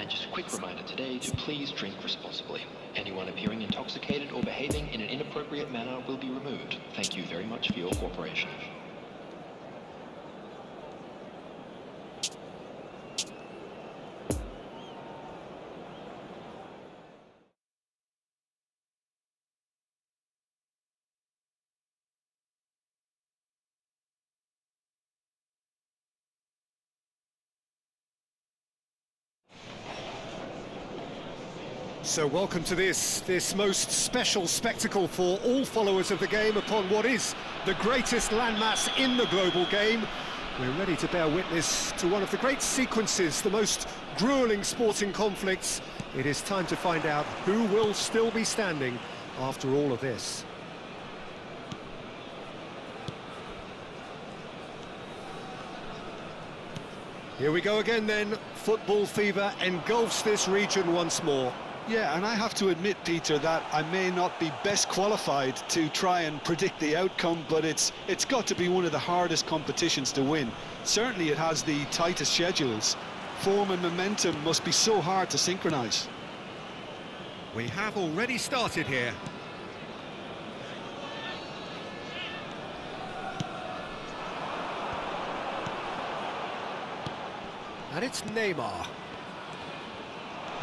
And just a quick reminder today to please drink responsibly. Anyone appearing intoxicated or behaving in an inappropriate manner will be removed. Thank you very much for your cooperation. So welcome to this most special spectacle for all followers of the game upon what is the greatest landmass in the global game. We're ready to bear witness to one of the great sequences, the most gruelling sporting conflicts. It is time to find out who will still be standing after all of this. Here we go again then. Football fever engulfs this region once more. Yeah, and I have to admit, Peter, that I may not be best qualified to try and predict the outcome, but it's got to be one of the hardest competitions to win. Certainly it has the tightest schedules. Form and momentum must be so hard to synchronise. We have already started here. And it's Neymar.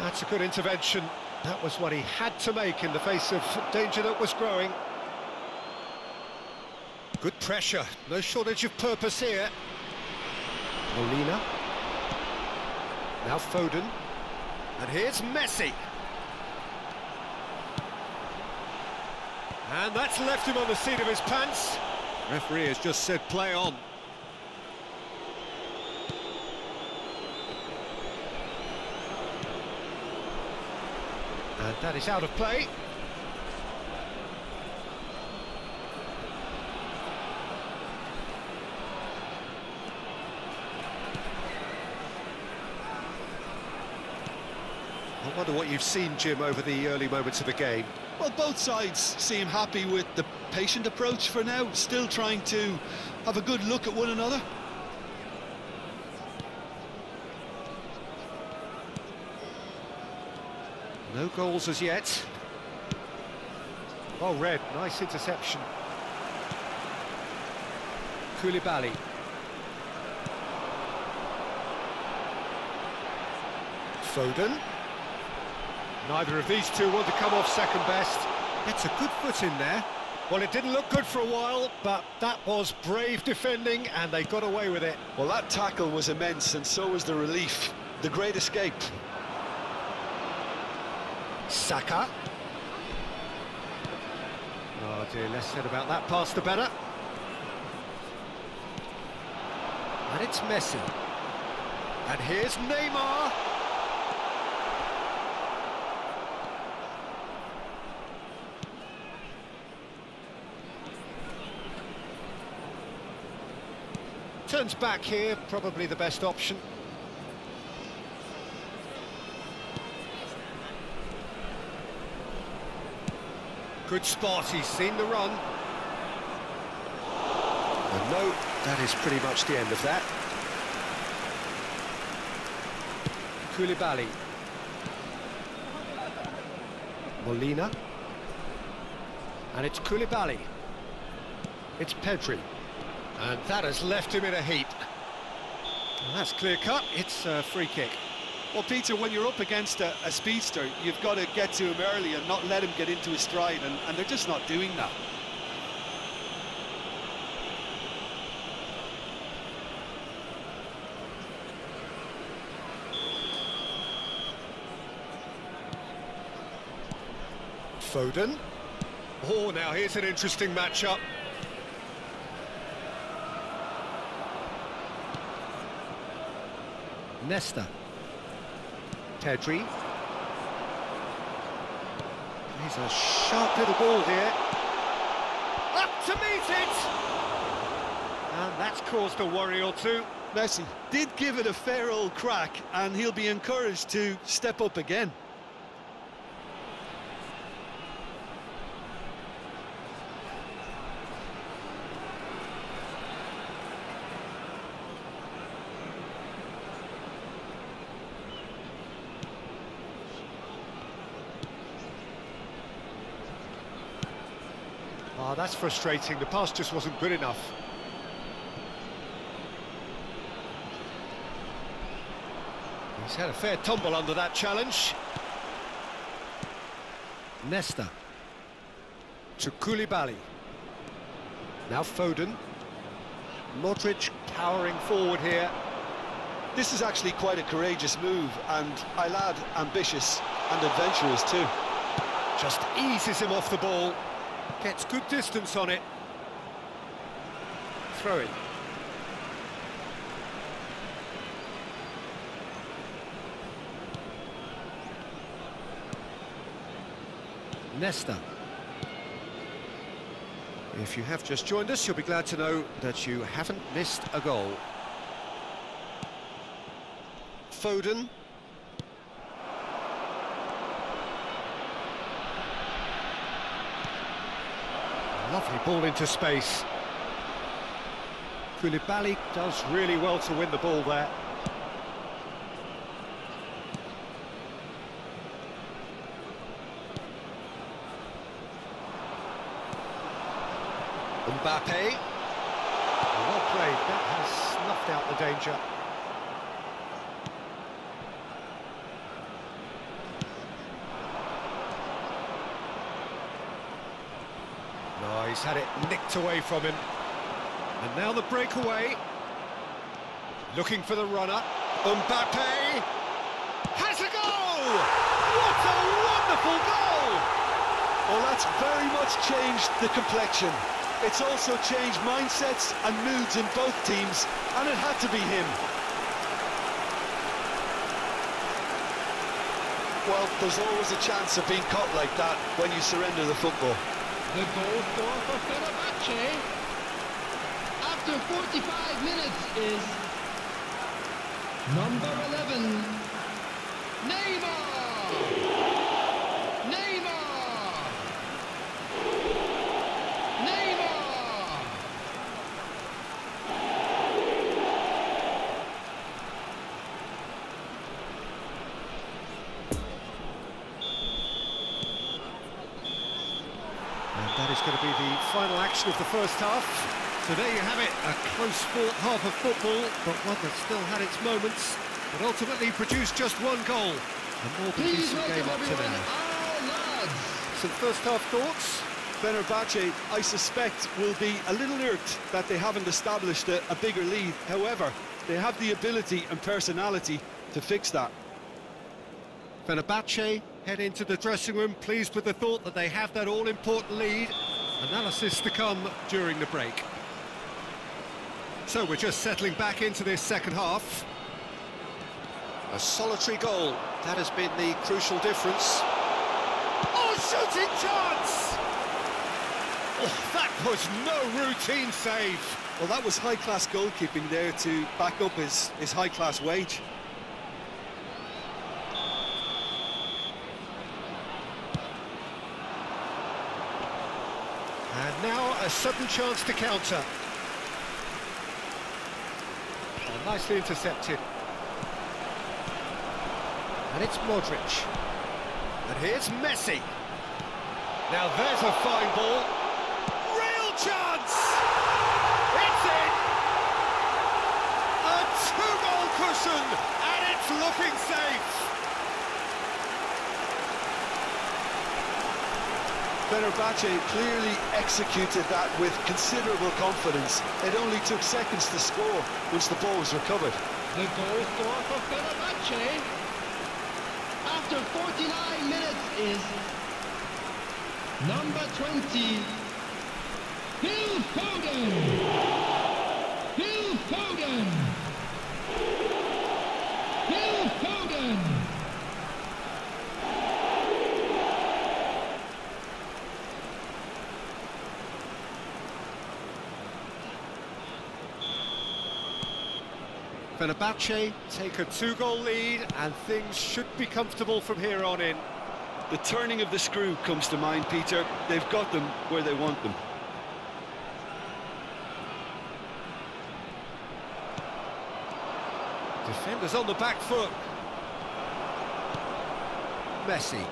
That's a good intervention. That was what he had to make in the face of danger that was growing. Good pressure, no shortage of purpose here. Molina. Now Foden. And here's Messi. And that's left him on the seat of his pants. Referee has just said play on. And that is out of play. I wonder what you've seen, Jim, over the early moments of the game. Well, both sides seem happy with the patient approach for now, still trying to have a good look at one another. No goals as yet. Oh, Red, nice interception. Koulibaly. Foden. Neither of these two want to come off second best. It's a good foot in there. Well, it didn't look good for a while, but that was brave defending, and they got away with it. Well, that tackle was immense, and so was the relief. The great escape. Saka. Oh dear, less said about that pass the better. And it's Messi. And here's Neymar. Turns back here, probably the best option. Good spot, he's seen the run. And no, that is pretty much the end of that. Koulibaly. Molina. And it's Koulibaly. It's Pedri. And that has left him in a heap. And that's clear cut, it's a free kick. Well, Peter, when you're up against a speedster, you've got to get to him early and not let him get into his stride, and they're just not doing that. Foden. Oh, now here's an interesting matchup. Nesta. Pedri. He's a sharp little ball here. Up to meet it! And that's caused a worry or two. Messi did give it a fair old crack, and he'll be encouraged to step up again. Ah, that's frustrating. The pass just wasn't good enough. He's had a fair tumble under that challenge. Nesta. To Koulibaly. Now Foden. Modric powering forward here. This is actually quite a courageous move, and I'll add ambitious and adventurous too. Just eases him off the ball. Gets good distance on it. Throw it. Nesta. If you have just joined us, you'll be glad to know that you haven't missed a goal. Foden. Lovely ball into space. Koulibaly does really well to win the ball there. Mbappe. Well played, that has snuffed out the danger. No, he's had it nicked away from him. And now the breakaway. Looking for the runner. Mbappe has a goal! What a wonderful goal! Well, that's very much changed the complexion. It's also changed mindsets and moods in both teams, and it had to be him. Well, there's always a chance of being caught like that when you surrender the football. The goal scorer for Fenerbahce after 45 minutes is number 11, Neymar! That is going to be the final action of the first half. So there you have it, a close-fought half of football, but one that still had its moments, but ultimately produced just one goal. A more than decent game up to now. Some first-half thoughts? Fenerbahce, I suspect, will be a little irked that they haven't established a bigger lead. However, they have the ability and personality to fix that. Fenerbahce head into the dressing room pleased with the thought that they have that all-important lead. Analysis to come during the break. So we're just settling back into this second half. A solitary goal, that has been the crucial difference. Oh, shooting chance! Oh, that was no routine save. Well, that was high-class goalkeeping there to back up his high-class wage. And now a sudden chance to counter. Oh, nicely intercepted. And it's Modric. And here's Messi. Now there's a fine ball. Real chance! It's in! A two-goal cushion, and it's looking safe. Fenerbahce clearly executed that with considerable confidence. It only took seconds to score once the ball was recovered. The goal scorer for Fenerbahce after 49 minutes is number 20, Phil Foden. Phil Foden. Phil Foden. Fenerbahce take a two-goal lead, and things should be comfortable from here on in. The turning of the screw comes to mind, Peter. They've got them where they want them. Defenders on the back foot. Messi.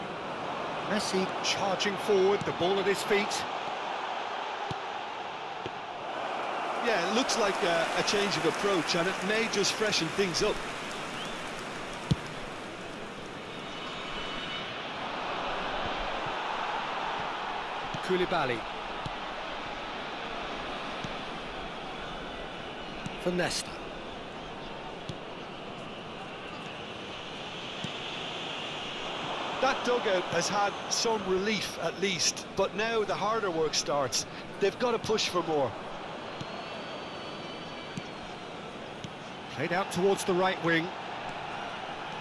Messi charging forward, the ball at his feet. Yeah, it looks like a change of approach, and it may just freshen things up. Koulibaly. For Nesta. That dugout has had some relief at least, but now the harder work starts. They've got to push for more. Played out towards the right wing.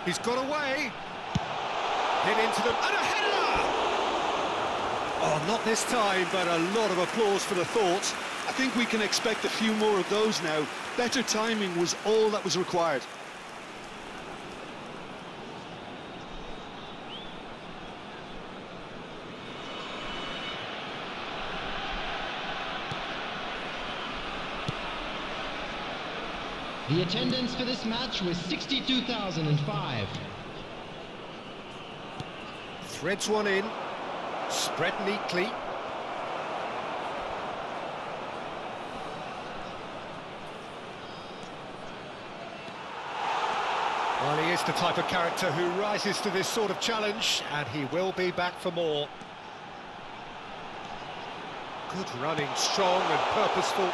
He's got away. Hit into them, and a header! Oh, not this time, but a lot of applause for the thought. I think we can expect a few more of those now. Better timing was all that was required. The attendance for this match was 62,005. Threads one in. Spread neatly. Well, he is the type of character who rises to this sort of challenge, and he will be back for more. Good running, strong and purposeful.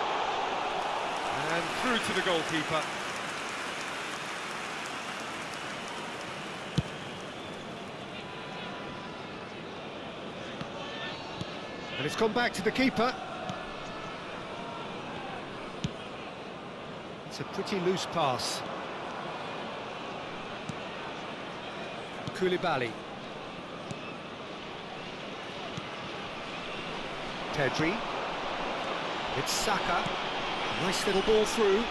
And through to the goalkeeper. And it's gone back to the keeper. It's a pretty loose pass. Koulibaly. Pedri. It's Saka. Nice little ball through.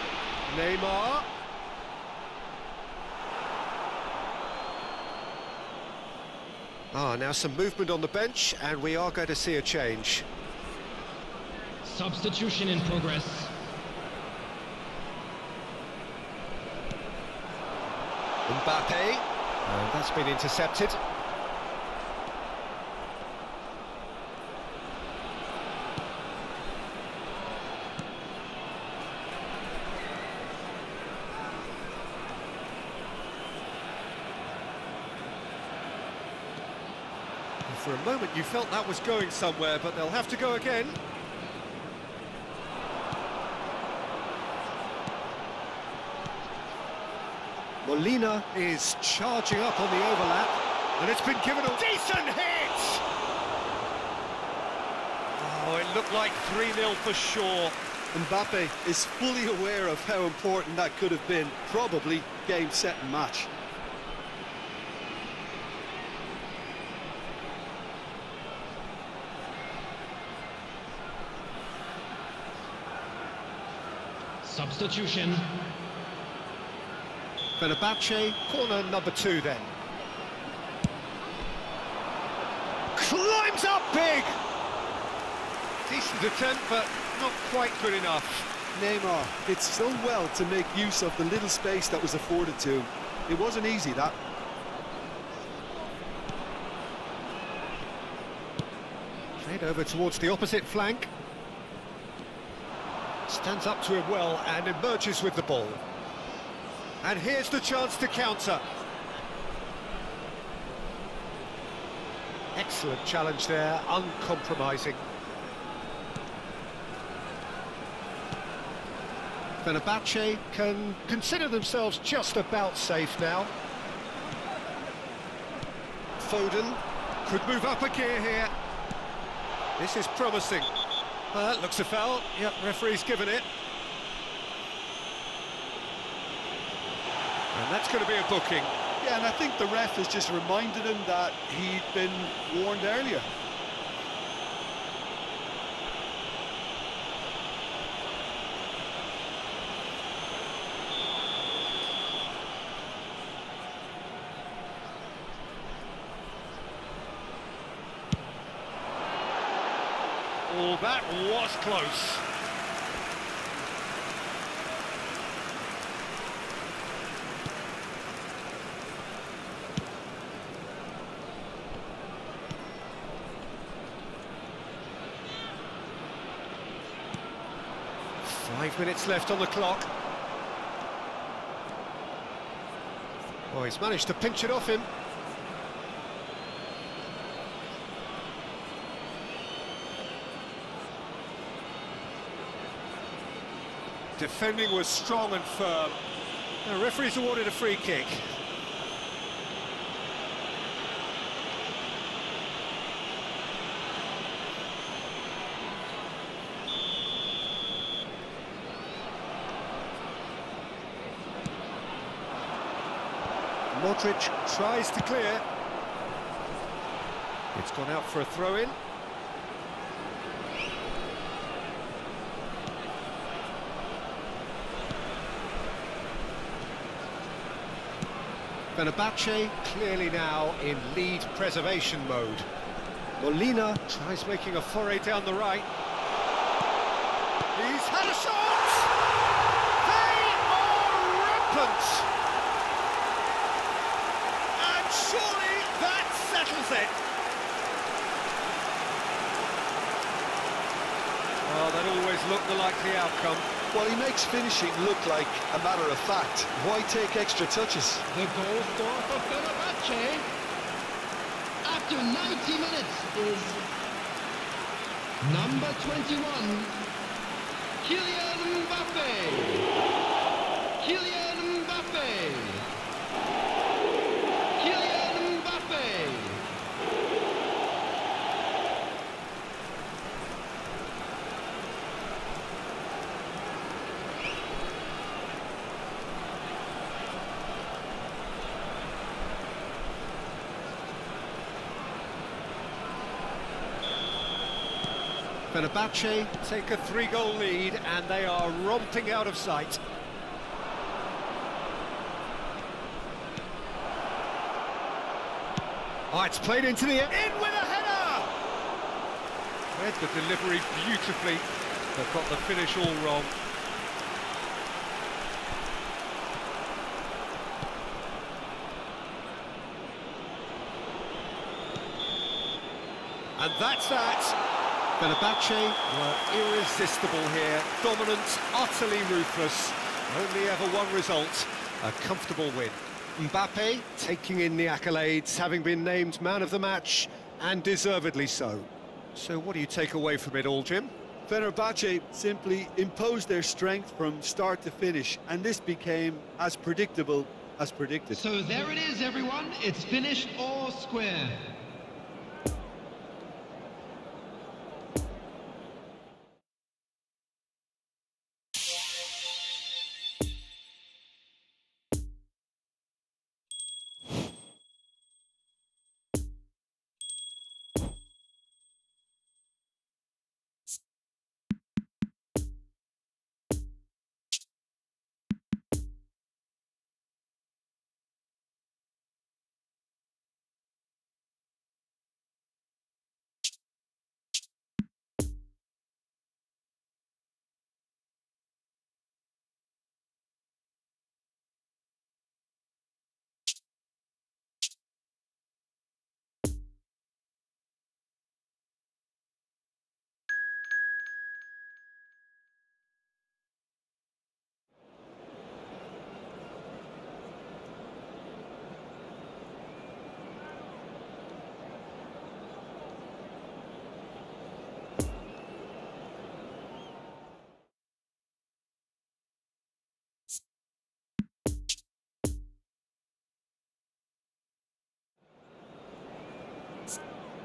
Neymar. Now some movement on the bench, and we are going to see a change. Substitution in progress. Mbappe. And that's been intercepted. For a moment you felt that was going somewhere, but they'll have to go again. Molina is charging up on the overlap, and it's been given a decent hit! Oh, it looked like 3-0 for sure. Mbappe is fully aware of how important that could have been. Probably game, set and match. Substitution. Fenerbahce, corner number 2 then. Climbs up big! Decent attempt, but not quite good enough. Neymar did so well to make use of the little space that was afforded to him. It wasn't easy, that. Played over towards the opposite flank. Stands up to him well and emerges with the ball. And here's the chance to counter. Excellent challenge there, uncompromising. Fenerbahce can consider themselves just about safe now. Foden could move up a gear here. This is promising. That looks a foul. Yep, referee's given it. And that's going to be a booking. Yeah, and I think the ref has just reminded him that he'd been warned earlier. Oh, that was close. 5 minutes left on the clock. Oh, he's managed to pinch it off him. Defending was strong and firm. The referee's awarded a free kick. Modric tries to clear. It's gone out for a throw-in. Fenerbahce clearly now in lead preservation mode. Molina tries making a foray down the right. He's had a shot! They are rampant! And surely that settles it. Well, that always looked the likely outcome. Well, he makes finishing look like a matter of fact. Why take extra touches? The goal scorer for Fenerbahce after 90 minutes is number 21, Kylian Mbappe. Kylian Mbappe. Kylian Mbappe. Fenerbahce take a 3-goal lead and they are romping out of sight. Oh, it's played into the... In with a header! Read the delivery beautifully, but got the finish all wrong. And that's that. Fenerbahce were irresistible here, dominant, utterly ruthless. Only ever one result, a comfortable win. Mbappe taking in the accolades, having been named man of the match, and deservedly so. So what do you take away from it all, Jim? Fenerbahce simply imposed their strength from start to finish, and this became as predictable as predicted. So there it is, everyone. It's finished all square.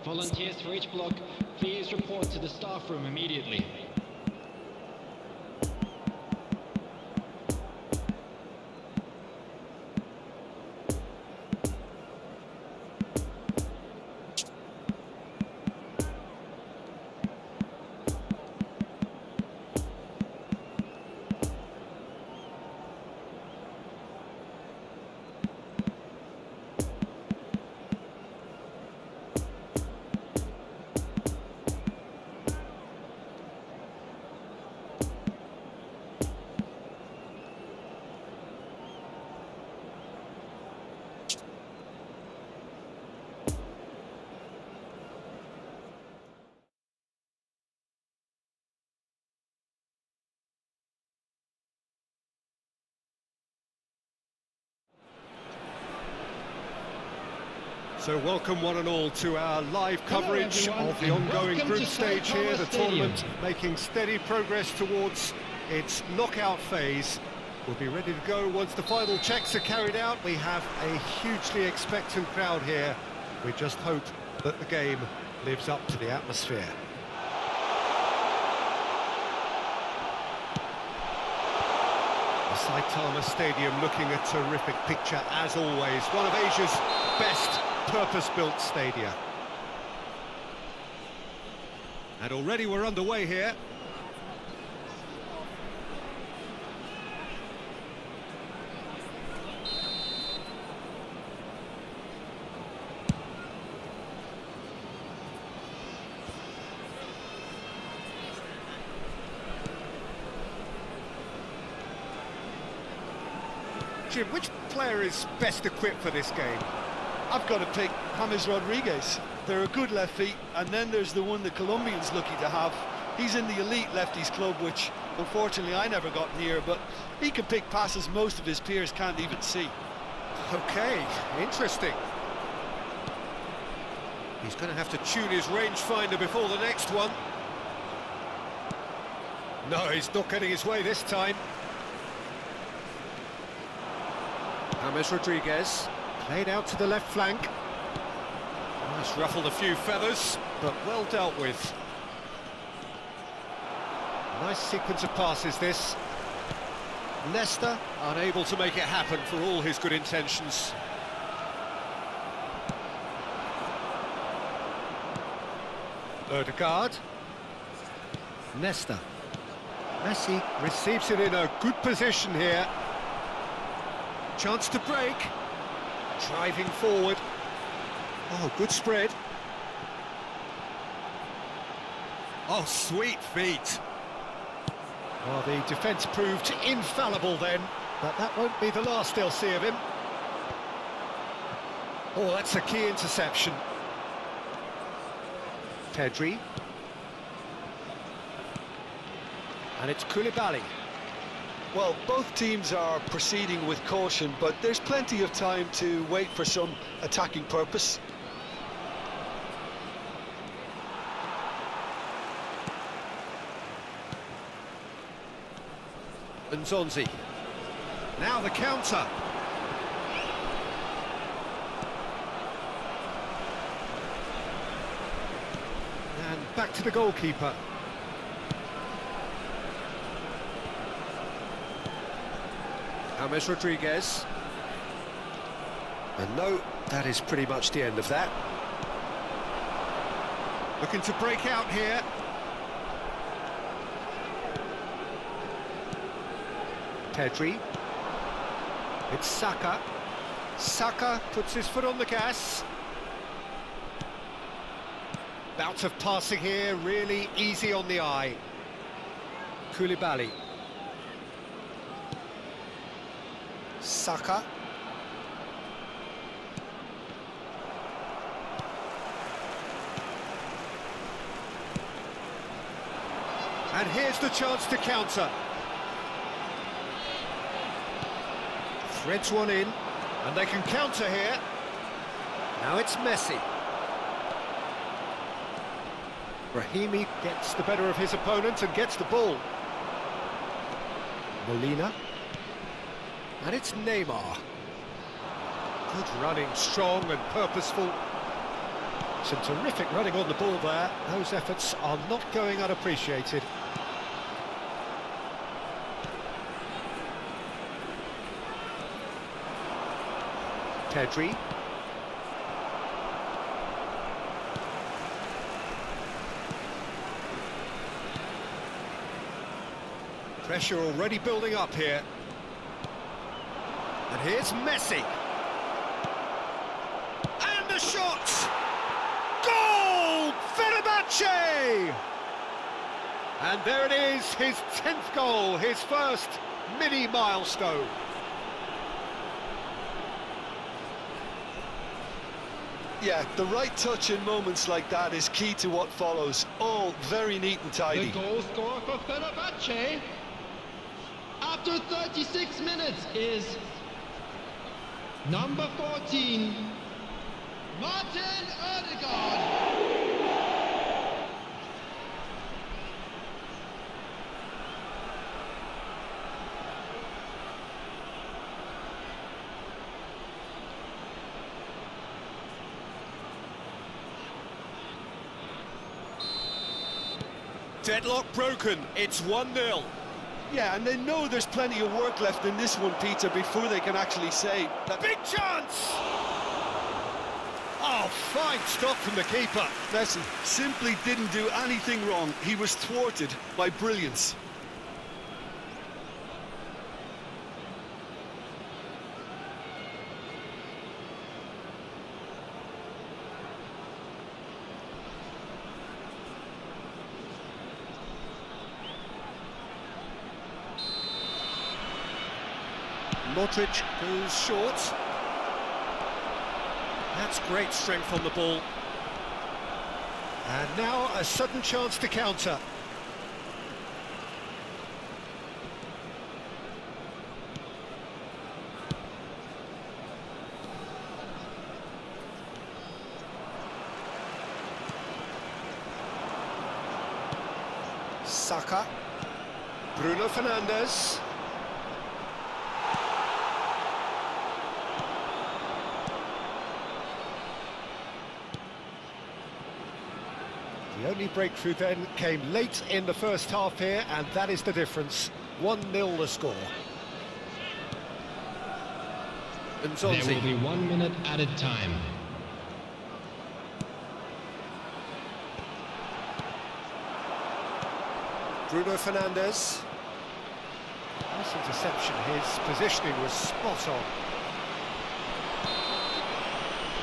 Volunteers for each block, please report to the staff room immediately. So welcome one and all to our live coverage of the ongoing group stage here, the tournament making steady progress towards its knockout phase. We'll be ready to go once the final checks are carried out. We have a hugely expectant crowd here. We just hope that the game lives up to the atmosphere. The Saitama Stadium looking a terrific picture as always. One of Asia's best purpose-built stadia. And already we're underway here. Jim, which player is best equipped for this game? I've got to pick James Rodriguez. They're a good left feet, and then there's the one the Colombian's lucky to have. He's in the elite lefties club, which unfortunately I never got near, but he can pick passes most of his peers can't even see. Okay, interesting. He's going to have to tune his rangefinder before the next one. No, he's not getting his way this time. James Rodriguez, played out to the left flank. Nice, ruffled a few feathers, but well dealt with. Nice sequence of passes, this. Nesta, unable to make it happen for all his good intentions. Odegaard. Nesta. Messi receives it in a good position here. Chance to break. Driving forward. Oh, good spread. Oh, sweet feet. Well, the defence proved infallible then, but that won't be the last they'll see of him. Oh, that's a key interception. Pedri. And it's Koulibaly. Well, both teams are proceeding with caution, but there's plenty of time to wait for some attacking purpose. Nzonzi. Now the counter. And back to the goalkeeper. James Rodriguez. And no, that is pretty much the end of that. Looking to break out here. Pedri. It's Saka. Saka puts his foot on the gas. Bout of passing here, really easy on the eye. Koulibaly. Saka. And here's the chance to counter. Threads one in, and they can counter here. Now it's Messi. Brahimi gets the better of his opponent and gets the ball. Molina. And it's Neymar. Good running, strong and purposeful. Some terrific running on the ball there. Those efforts are not going unappreciated. Pedri. Pressure already building up here. And here's Messi. And the shot! Goal! Fenerbahce! And there it is, his 10th goal, his first mini milestone. Yeah, the right touch in moments like that is key to what follows. All very neat and tidy. The goal scorer for Fenerbahce after 36 minutes is number 14, Deadlock broken, it's 1-0. Yeah, and they know there's plenty of work left in this one, Peter, before they can actually say that. Big chance! Oh, fine stop from the keeper. Messi simply didn't do anything wrong. He was thwarted by brilliance. Modric goes short. That's great strength on the ball. And now a sudden chance to counter. Saka. Bruno Fernandes. The only breakthrough then came late in the first half here, and that is the difference. 1-0 the score. And There will be 1 minute added time. Bruno Fernandes. Nice interception, his positioning was spot on.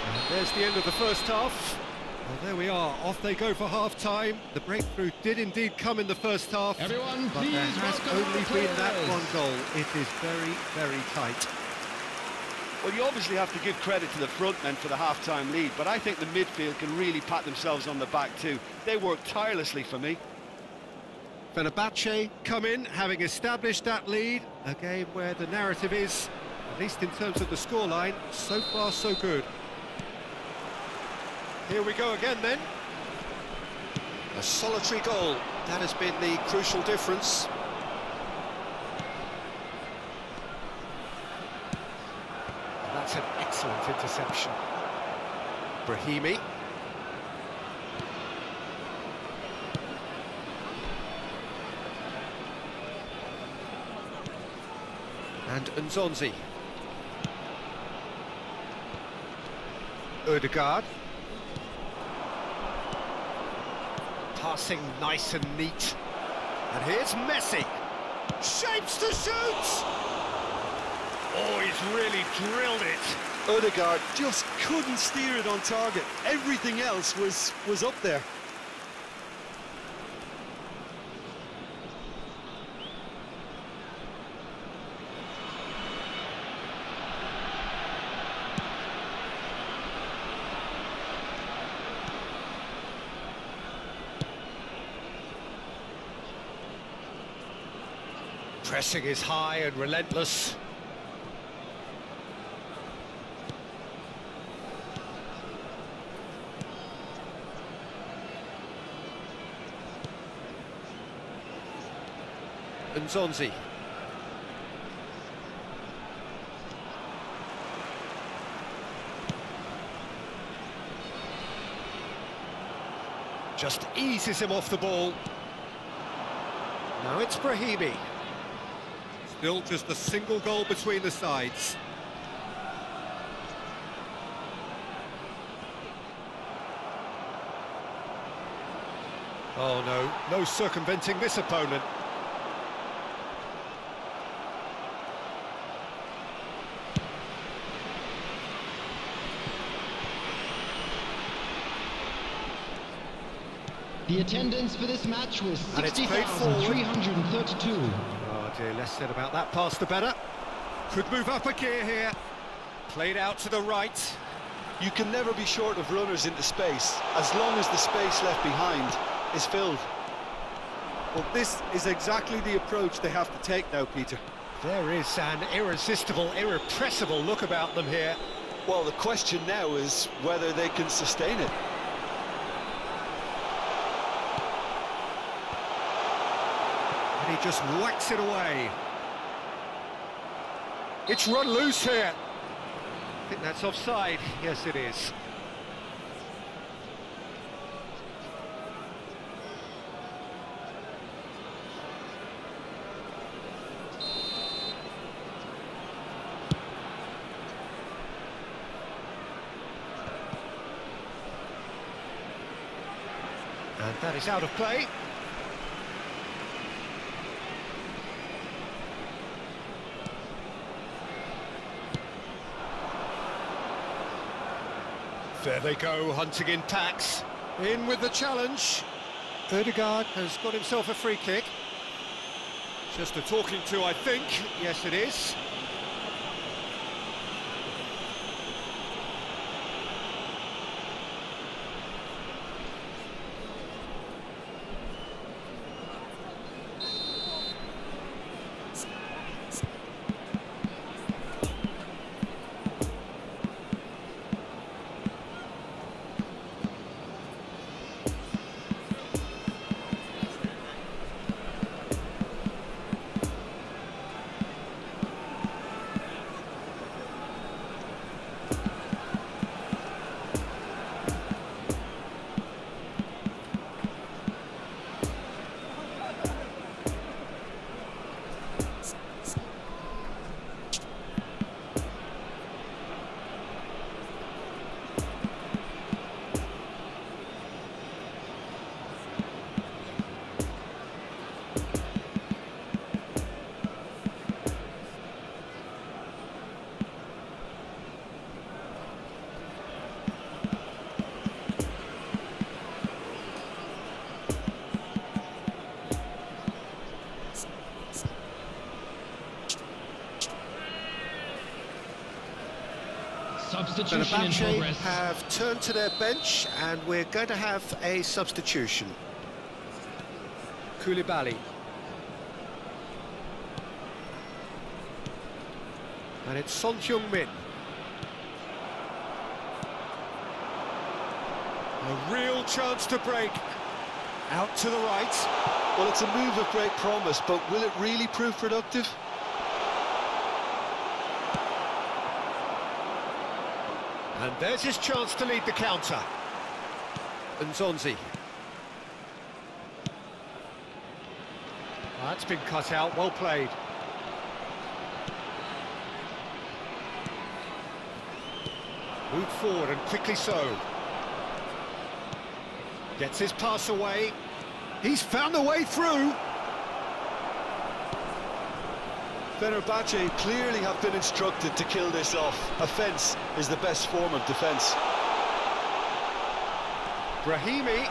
And there's the end of the first half. Well, there we are, off they go for half-time. The breakthrough did indeed come in the first half, Everyone, but please there has welcome only the been that players. one goal. It is very, very tight. Well, you obviously have to give credit to the front men for the half-time lead, but I think the midfield can really pat themselves on the back too. They worked tirelessly for me. Fenerbahce come in, having established that lead. A game where the narrative is, at least in terms of the scoreline, so far so good. Here we go again then. A solitary goal, that has been the crucial difference. And that's an excellent interception. Brahimi. And Nzonzi. Ødegaard. Passing nice and neat. And here's Messi. Shapes to shoot! Oh, he's really drilled it. Ødegaard just couldn't steer it on target. Everything else was up there. Pressing is high and relentless. Nzonzi. Just eases him off the ball. Now it's Brahimi. Still just a single goal between the sides. Oh no, no circumventing this opponent. The attendance for this match was And it's played forward. 60,332. Oh dear, less said about that pass the better. Could move up a gear here. Played out to the right. You can never be short of runners into space, as long as the space left behind is filled. Well, this is exactly the approach they have to take now, Peter. There is an irresistible, irrepressible look about them here. Well, the question now is whether they can sustain it. And he just whacks it away. It's run loose here. I think that's offside. Yes, it is. And that is out of play. There they go, hunting in packs. In with the challenge. Ødegaard has got himself a free kick. Just a talking to, I think. Yes, it is. Substitution in progress. Have turned to their bench, and we're going to have a substitution. Koulibaly. And it's Son Heung-min. A real chance to break. Out to the right. Well, it's a move of great promise, but will it really prove productive? And there's his chance to lead the counter. Nzonzi. That's been cut out, well played. Moved forward and quickly so. Gets his pass away. He's found a way through. Fenerbahce clearly have been instructed to kill this off. Offence is the best form of defence. Brahimi.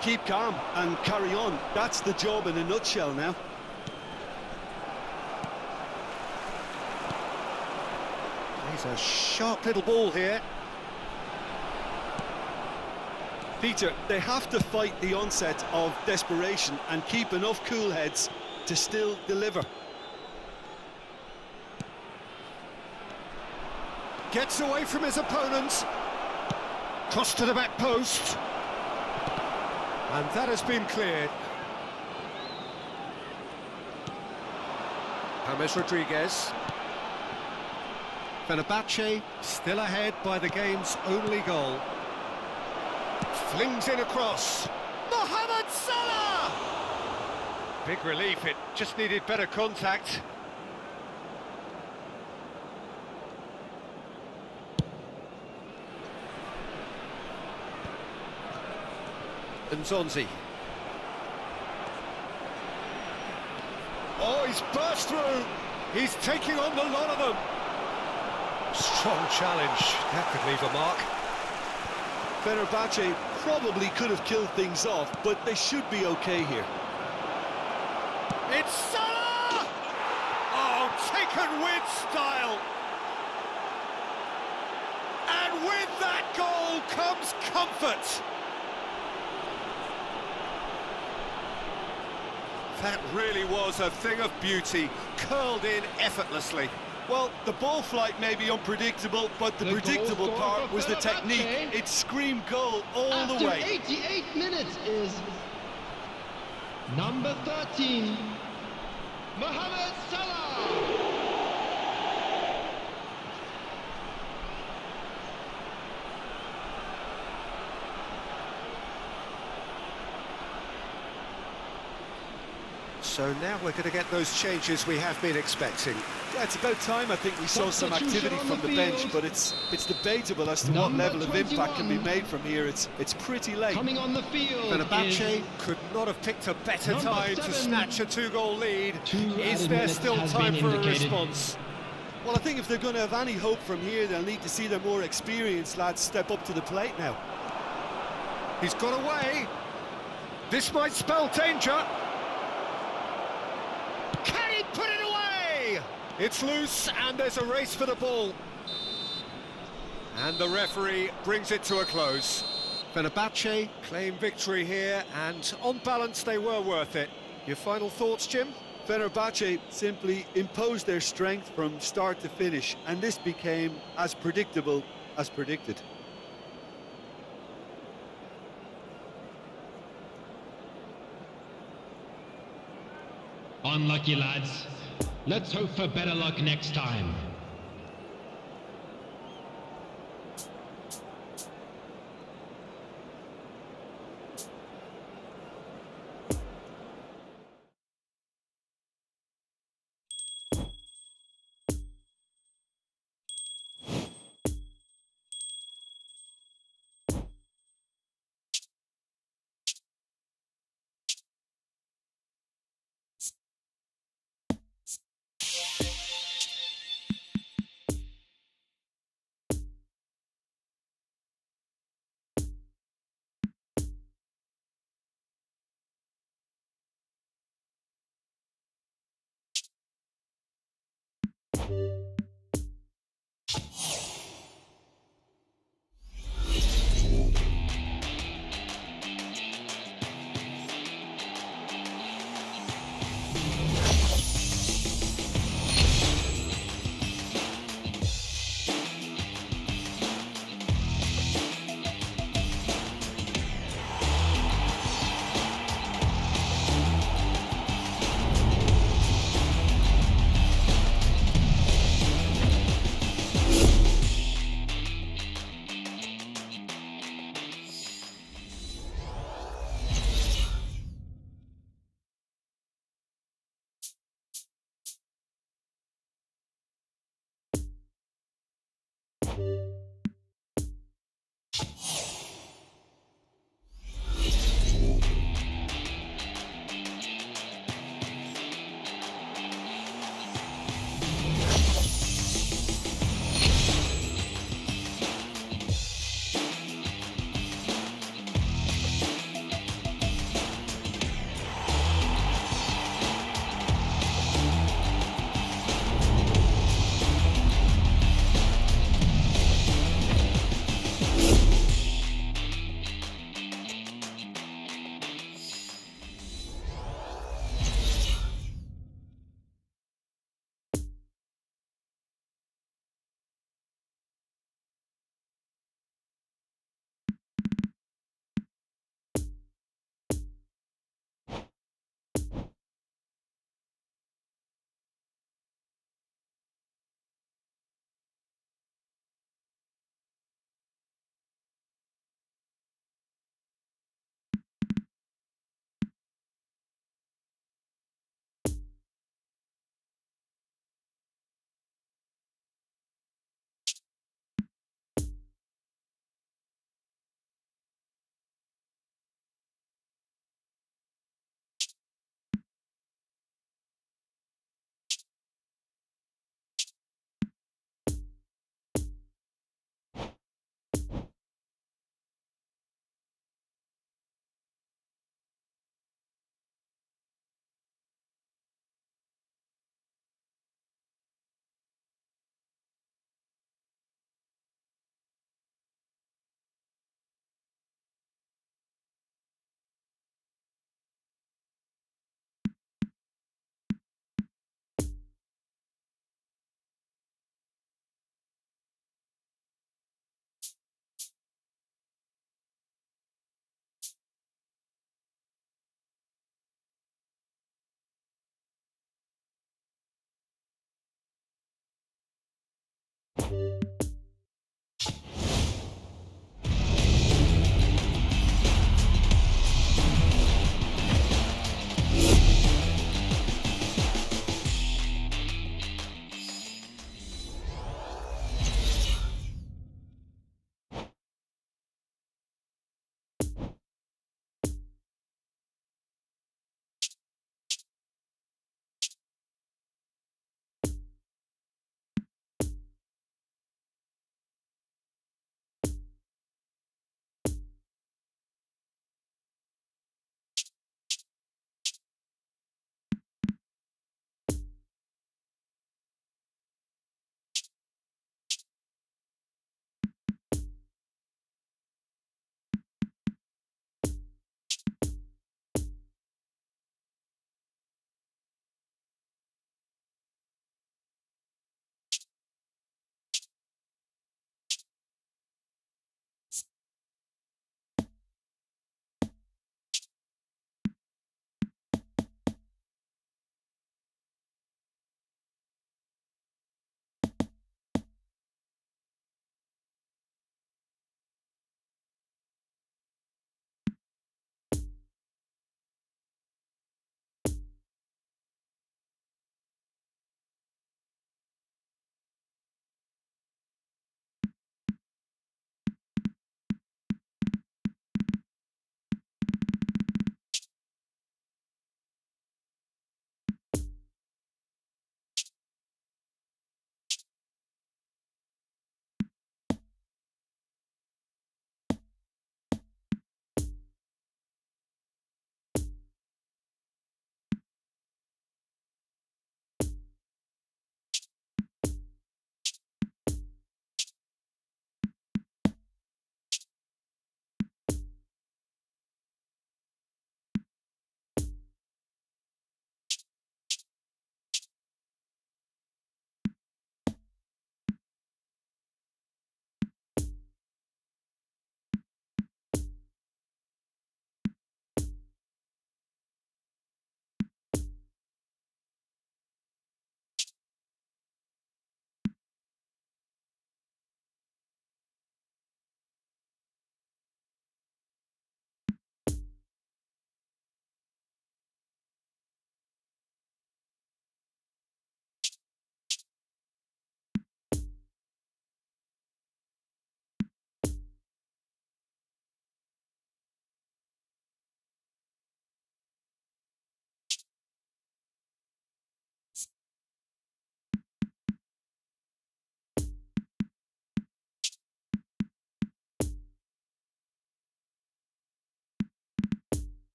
Keep calm and carry on. That's the job in a nutshell now. He's a sharp little ball here. Peter, they have to fight the onset of desperation and keep enough cool heads to still deliver. Gets away from his opponent. Cross to the back post. And that has been cleared. James Rodriguez. Fenerbahce still ahead by the game's only goal. Flings in across. Mohamed Salah! Big relief, it just needed better contact. Nzonzi. Oh, he's burst through. He's taking on the lot of them. Strong challenge. That could leave a mark. Fenerbahce probably could have killed things off, but they should be okay here. It's Salah! Oh, taken with style. And with that goal comes comfort. That really was a thing of beauty, curled in effortlessly. Well, the ball flight may be unpredictable, but the predictable part was the technique. It screamed goal all the way. After 88 minutes is number 13, Mohamed Salah. So now we're going to get those changes we have been expecting. Yeah, it's about time I think we saw some activity from the bench, but it's debatable as to what level of impact can be made from here. It's pretty late. Coming on the field Fenerbahce could not have picked a better time to snatch a 2-goal lead. Is there still time for a response? Well, I think if they're going to have any hope from here, they'll need to see their more experienced lads step up to the plate now. He's got away. This might spell danger. Can he put it away? It's loose and there's a race for the ball. And the referee brings it to a close. Fenerbahce claim victory here, and on balance they were worth it. Your final thoughts, Jim? Fenerbahce simply imposed their strength from start to finish, and this became as predictable as predicted. Unlucky, lads. Let's hope for better luck next time.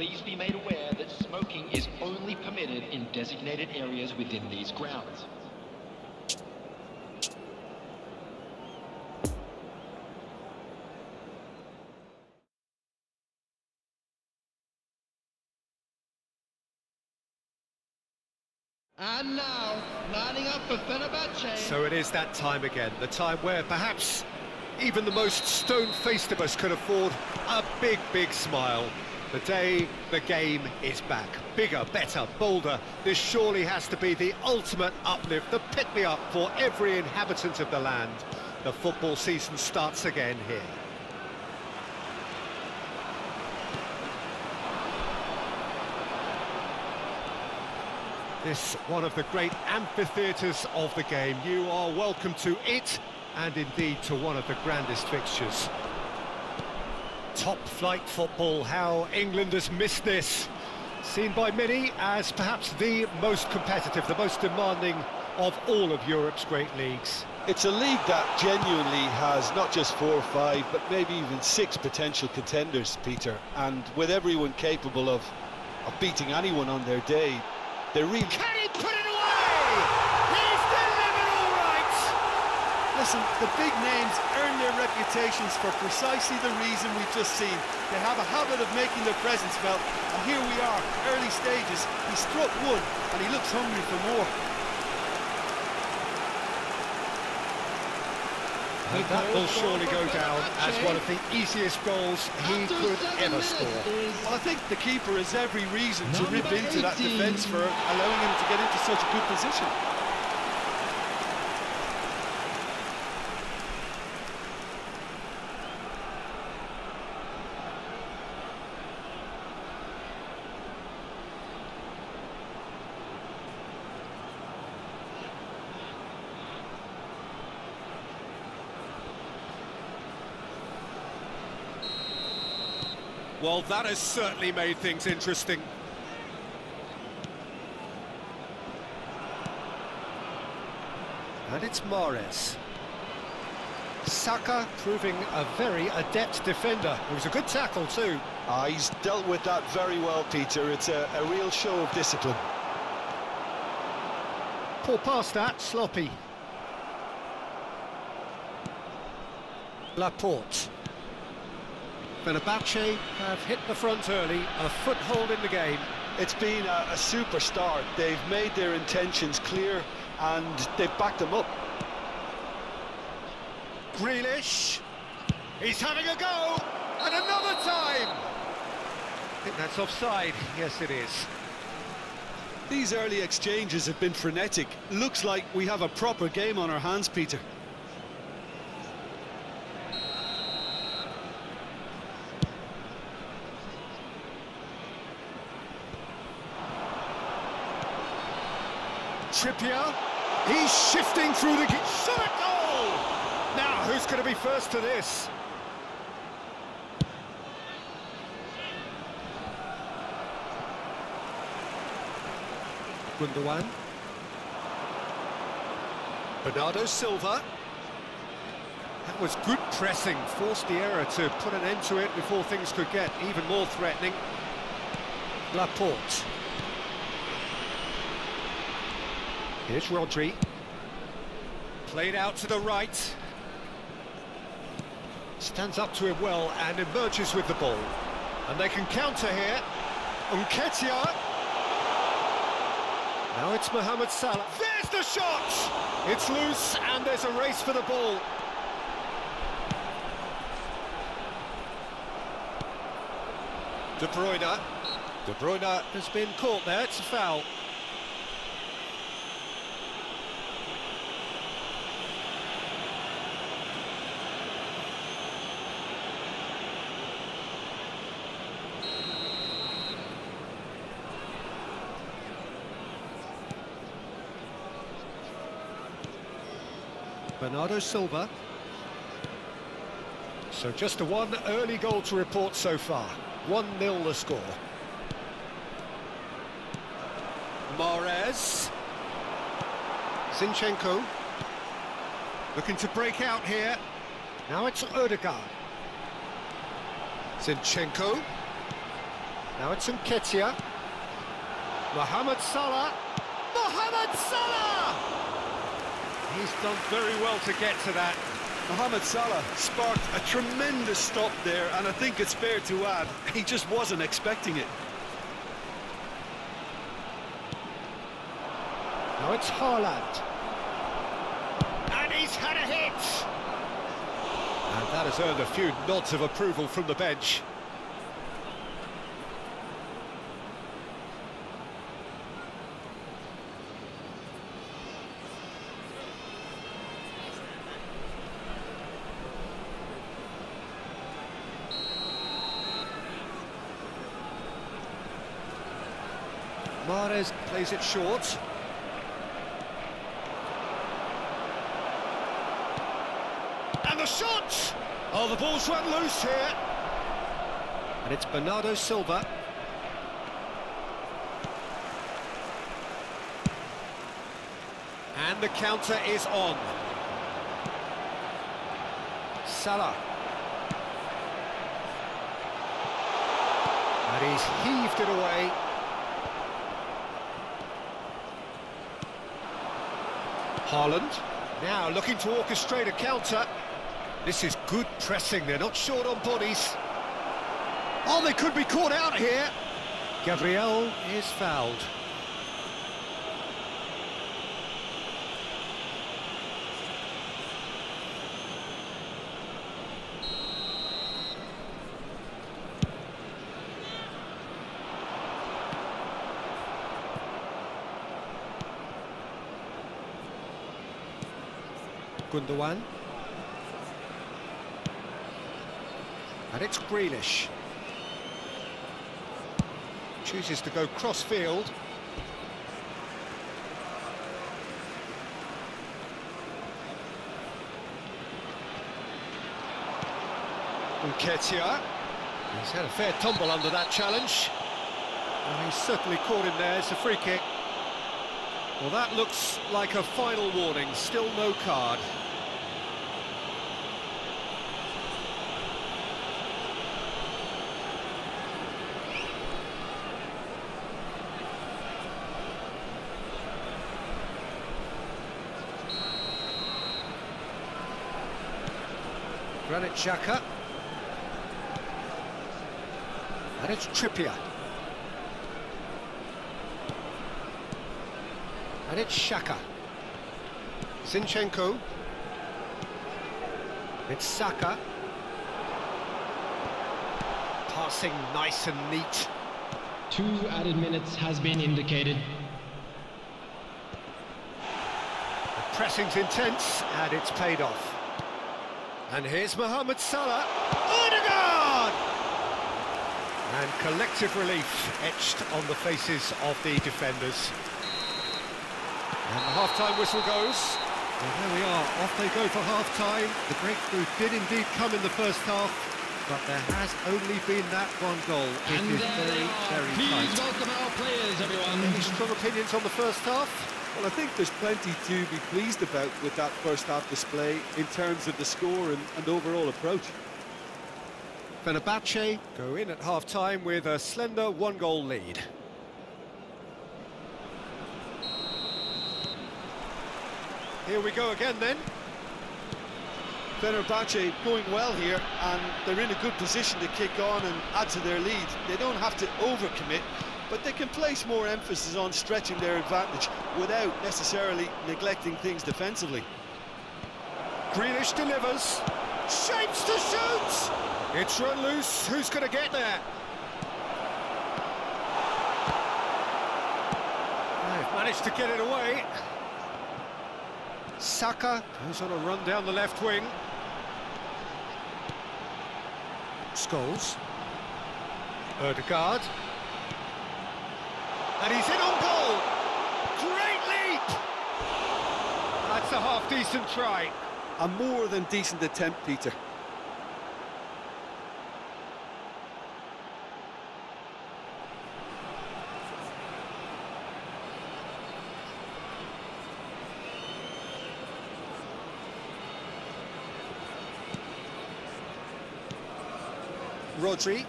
Please be made aware that smoking is only permitted in designated areas within these grounds. And now, lining up for Fenerbahce. So it is that time again, the time where perhaps even the most stone-faced of us could afford a big, big smile. The day the game is back. Bigger, better, bolder. This surely has to be the ultimate uplift, the pick-me-up for every inhabitant of the land. The football season starts again here. This one of the great amphitheatres of the game. You are welcome to it, and indeed to one of the grandest fixtures. Top-flight football, how England has missed this. Seen by many as perhaps the most competitive, the most demanding of all of Europe's great leagues. It's a league that genuinely has not just 4 or 5, but maybe even 6 potential contenders, Peter. And with everyone capable of beating anyone on their day, they're really... Can he put it away? He's delivered all right! Listen, the big names earn their reputations for precisely the reason we've just seen. They have a habit of making their presence felt, and here we are, early stages. He struck one, and he looks hungry for more. And that will surely go down as one of the easiest goals he could ever score. Well, I think the keeper has every reason to rip into that defence for allowing him to get into such a good position. Well, that has certainly made things interesting. And it's Mahrez. Saka proving a very adept defender. It was a good tackle too. He's dealt with that very well, Peter. It's a real show of discipline. Poor pass that, sloppy. Laporte. Fenerbahce have hit the front early, a foothold in the game. It's been a super start. They've made their intentions clear and they've backed them up. Grealish, he's having a go, and another time! I think that's offside, yes it is. These early exchanges have been frenetic. Looks like we have a proper game on our hands, Peter. Trippier, he's shifting through the... Shot a goal! Now, who's going to be first to this? Gundogan. Bernardo Silva. That was good pressing, forced the error to put an end to it before things could get even more threatening. Laporte. Here's Rodri. Played out to the right. Stands up to him well and emerges with the ball. And they can counter here. Nketiah. Now it's Mohamed Salah. There's the shot! It's loose and there's a race for the ball. De Bruyne. De Bruyne has been caught there, it's a foul. Bernardo Silva. So just a one early goal to report so far. 1-0 the score. Mahrez. Zinchenko. Looking to break out here. Now it's Odegaard. Zinchenko. Now it's Nketiah. Mohamed Salah. Mohamed Salah! He's done very well to get to that. Mohamed Salah sparked a tremendous stop there, and I think it's fair to add, he just wasn't expecting it. Now it's Haaland. And he's had a hit! And that has earned a few nods of approval from the bench. Mahrez plays it short. And the shot! Oh, the ball's run loose here. And it's Bernardo Silva. And the counter is on. Salah. And he's heaved it away. Haaland, now looking to orchestrate a counter. This is good pressing, they're not short on bodies. Oh, they could be caught out here. Gabriel is fouled. Gundogan. And it's Grealish. Chooses to go cross-field. Nketiah. He's had a fair tumble under that challenge. And he's certainly caught him there. It's a free kick. Well, that looks like a final warning. Still no card. Granit Xhaka. And it's Trippier. And it's Xhaka. Zinchenko. It's Saka. Passing nice and neat. 2 added minutes has been indicated. The pressing's intense and it's paid off. And here's Mohamed Salah. Odegaard! And collective relief etched on the faces of the defenders. And the half-time whistle goes. And there we are, off they go for half-time. The breakthrough did indeed come in the first half, but there has only been that one goal. It is very, very Please tight. welcome our players, everyone. Any strong opinions on the first half? Well, I think there's plenty to be pleased about with that first half display in terms of the score and overall approach. Fenerbahce go in at half-time with a slender 1-goal lead. Here we go again then. Fenerbahce going well here, and they're in a good position to kick on and add to their lead. They don't have to overcommit, but they can place more emphasis on stretching their advantage without necessarily neglecting things defensively. Grealish delivers. Shapes to shoot! It's run loose. Who's going to get there? They've managed to get it away. Saka goes on a run down the left wing. Scholes. Odegaard. And he's in on goal! Great leap! That's a half-decent try. A more than decent attempt, Peter. Rodri.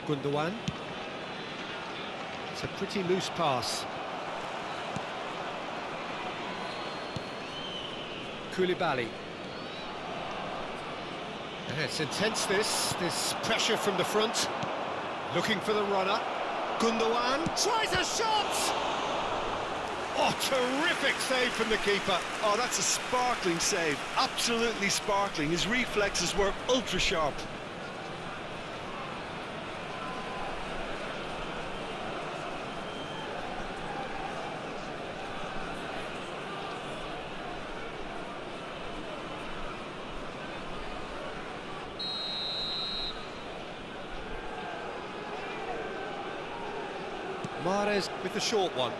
Gundogan. It's a pretty loose pass. Koulibaly. Yeah, it's intense, this pressure from the front. Looking for the runner. Gundogan tries a shot! Oh, terrific save from the keeper. Oh, that's a sparkling save. Absolutely sparkling. His reflexes were ultra sharp. Mahrez with the short one.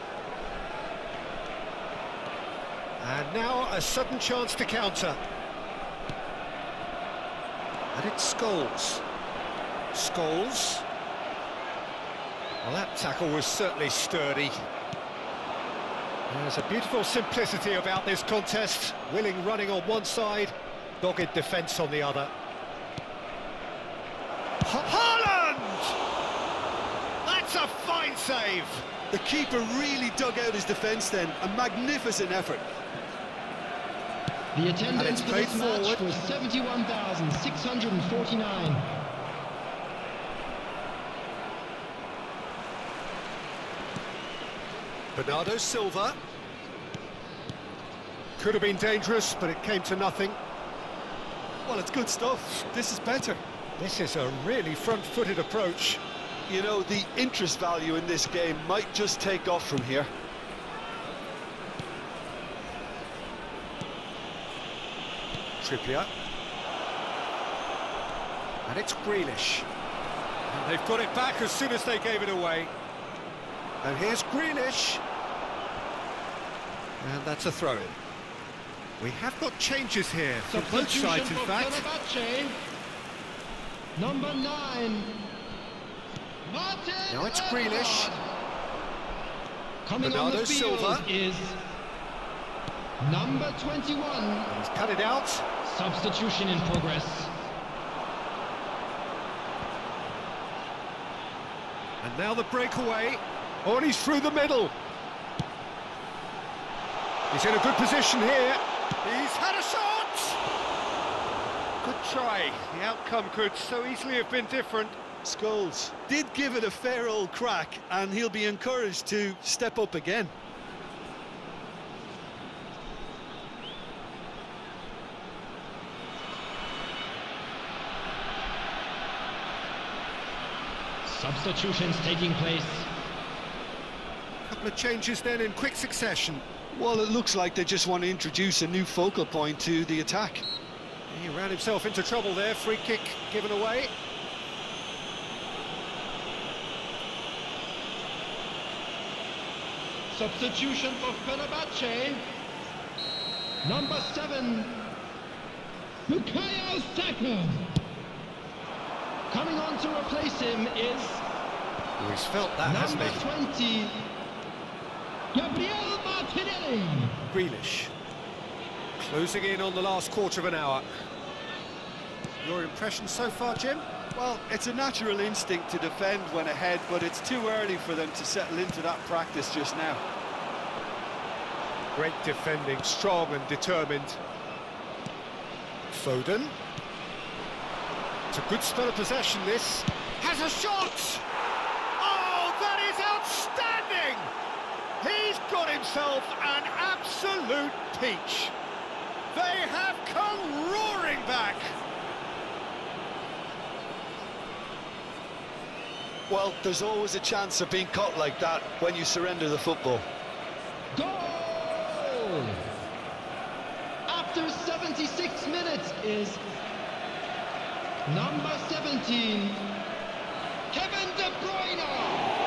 And now a sudden chance to counter. And it's Scholes. Scholes. Well, that tackle was certainly sturdy. There's a beautiful simplicity about this contest. Willing running on one side, dogged defence on the other. Haaland! That's a fine save! The keeper really dug out his defence then. A magnificent effort. The attendance for played this match forward. was 71,649. Bernardo Silva. Could have been dangerous, but it came to nothing. Well, it's good stuff. This is better. This is a really front-footed approach. You know, the interest value in this game might just take off from here. Trippier. And it's Grealish. And they've got it back as soon as they gave it away. And here's Grealish. And that's a throw-in. We have got changes here for both sides, in fact. Fenerbahce. Number 9. Martin Now it's Grealish. Coming on Bernardo the field Silva. is number 21. He's cut it out. Substitution in progress. And now the breakaway. Oh, and he's through the middle. He's in a good position here. He's had a shot! Good try. The outcome could so easily have been different. Scholes did give it a fair old crack, and he'll be encouraged to step up again. Substitutions taking place. A couple of changes then in quick succession. Well, it looks like they just want to introduce a new focal point to the attack. He ran himself into trouble there. Free kick given away. Substitution for Fenerbahce. Number 7. Bukayo Saka. Coming on to replace him is Oh, he's felt that, hasn't number he? 20. Gabriel Martinelli. Grealish. Closing in on the last quarter of an hour. Your impression so far, Jim? Well, it's a natural instinct to defend when ahead, but it's too early for them to settle into that practice just now. Great defending, strong and determined. Foden. It's a good spell of possession, this. Has a shot! Oh, that is outstanding! He's got himself an absolute peach. They have come roaring back. Well, there's always a chance of being caught like that when you surrender the football. Goal! After 76 minutes is number 17. Kevin De Bruyne.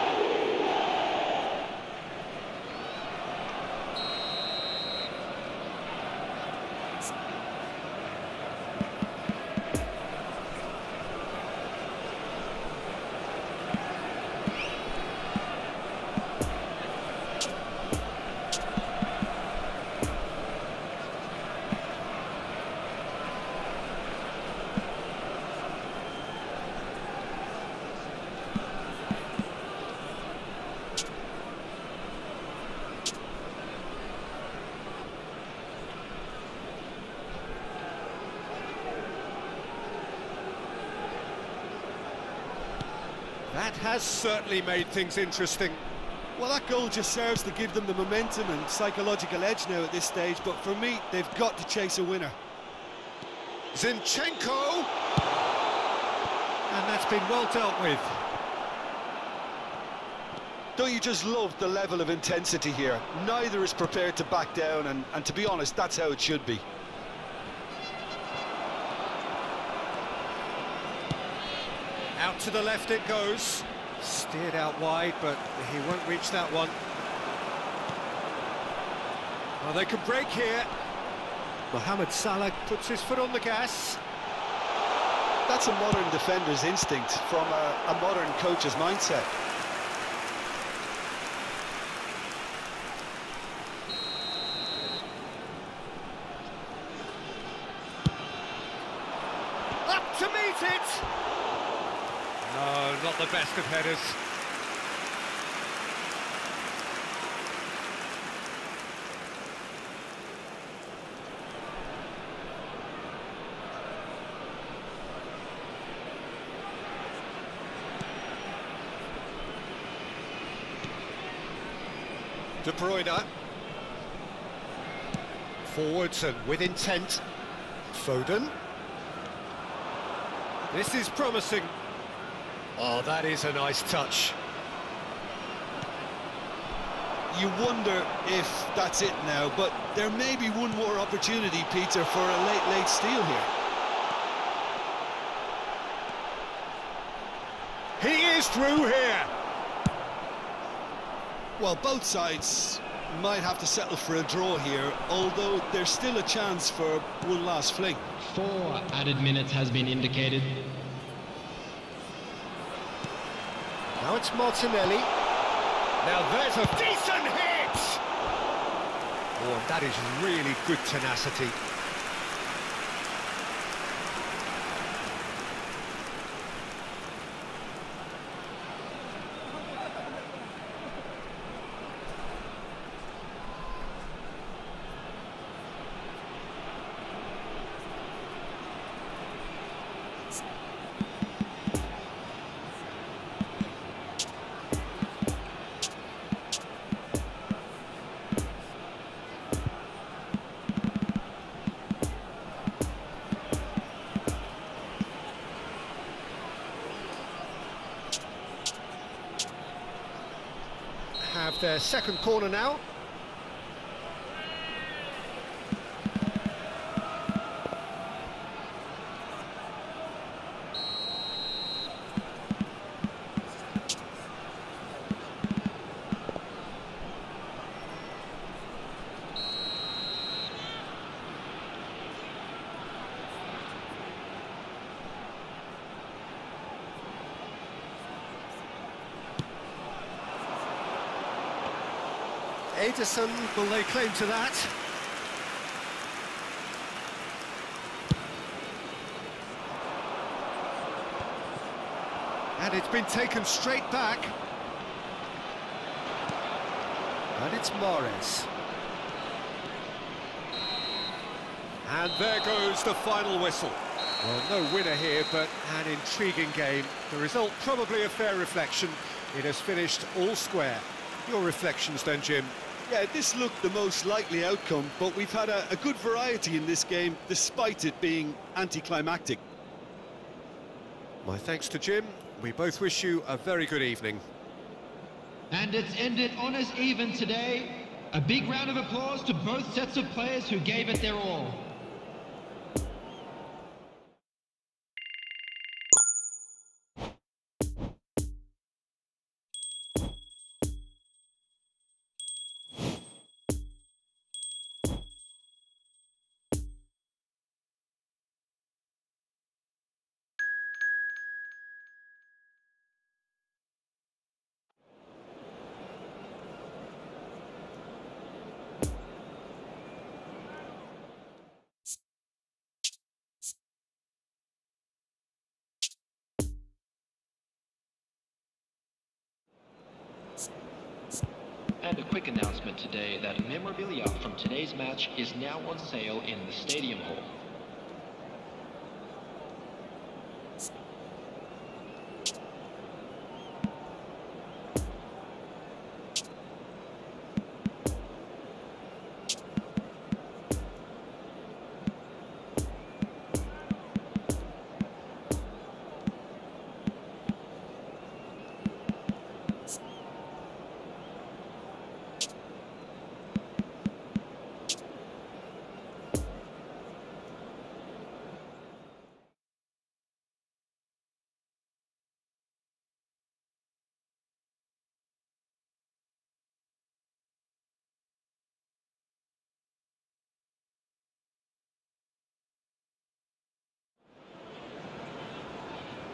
That has certainly made things interesting. Well, that goal just serves to give them the momentum and psychological edge now at this stage, but for me, they've got to chase a winner. Zinchenko! And that's been well dealt with. Don't you just love the level of intensity here? Neither is prepared to back down, and to be honest, that's how it should be. Out to the left it goes. Steered out wide, but he won't reach that one. Well, they can break here. Mohamed Salah puts his foot on the gas. That's a modern defender's instinct from a modern coach's mindset. Up to meet it! No, not the best of headers. De Bruyne. Forwards and with intent. Foden. This is promising. Oh, that is a nice touch. You wonder if that's it now, but there may be one more opportunity, Peter, for a late steal here. He is through here. Well, both sides might have to settle for a draw here, although there's still a chance for one last fling. 4 added minutes has been indicated. Now it's Martinelli. Now there's a decent hit! Oh, that is really good tenacity. Have their second corner now. Ederson will lay claim to that. And it's been taken straight back. And it's Mahrez. And there goes the final whistle. Well, no winner here, but an intriguing game. The result probably a fair reflection. It has finished all square. Your reflections then, Jim? Yeah, this looked the most likely outcome, but we've had a good variety in this game, despite it being anticlimactic. My thanks to Jim. We both wish you a very good evening. And it's ended on as even today. A big round of applause to both sets of players who gave it their all. And a quick announcement today that memorabilia from today's match is now on sale in the Stadium Hall.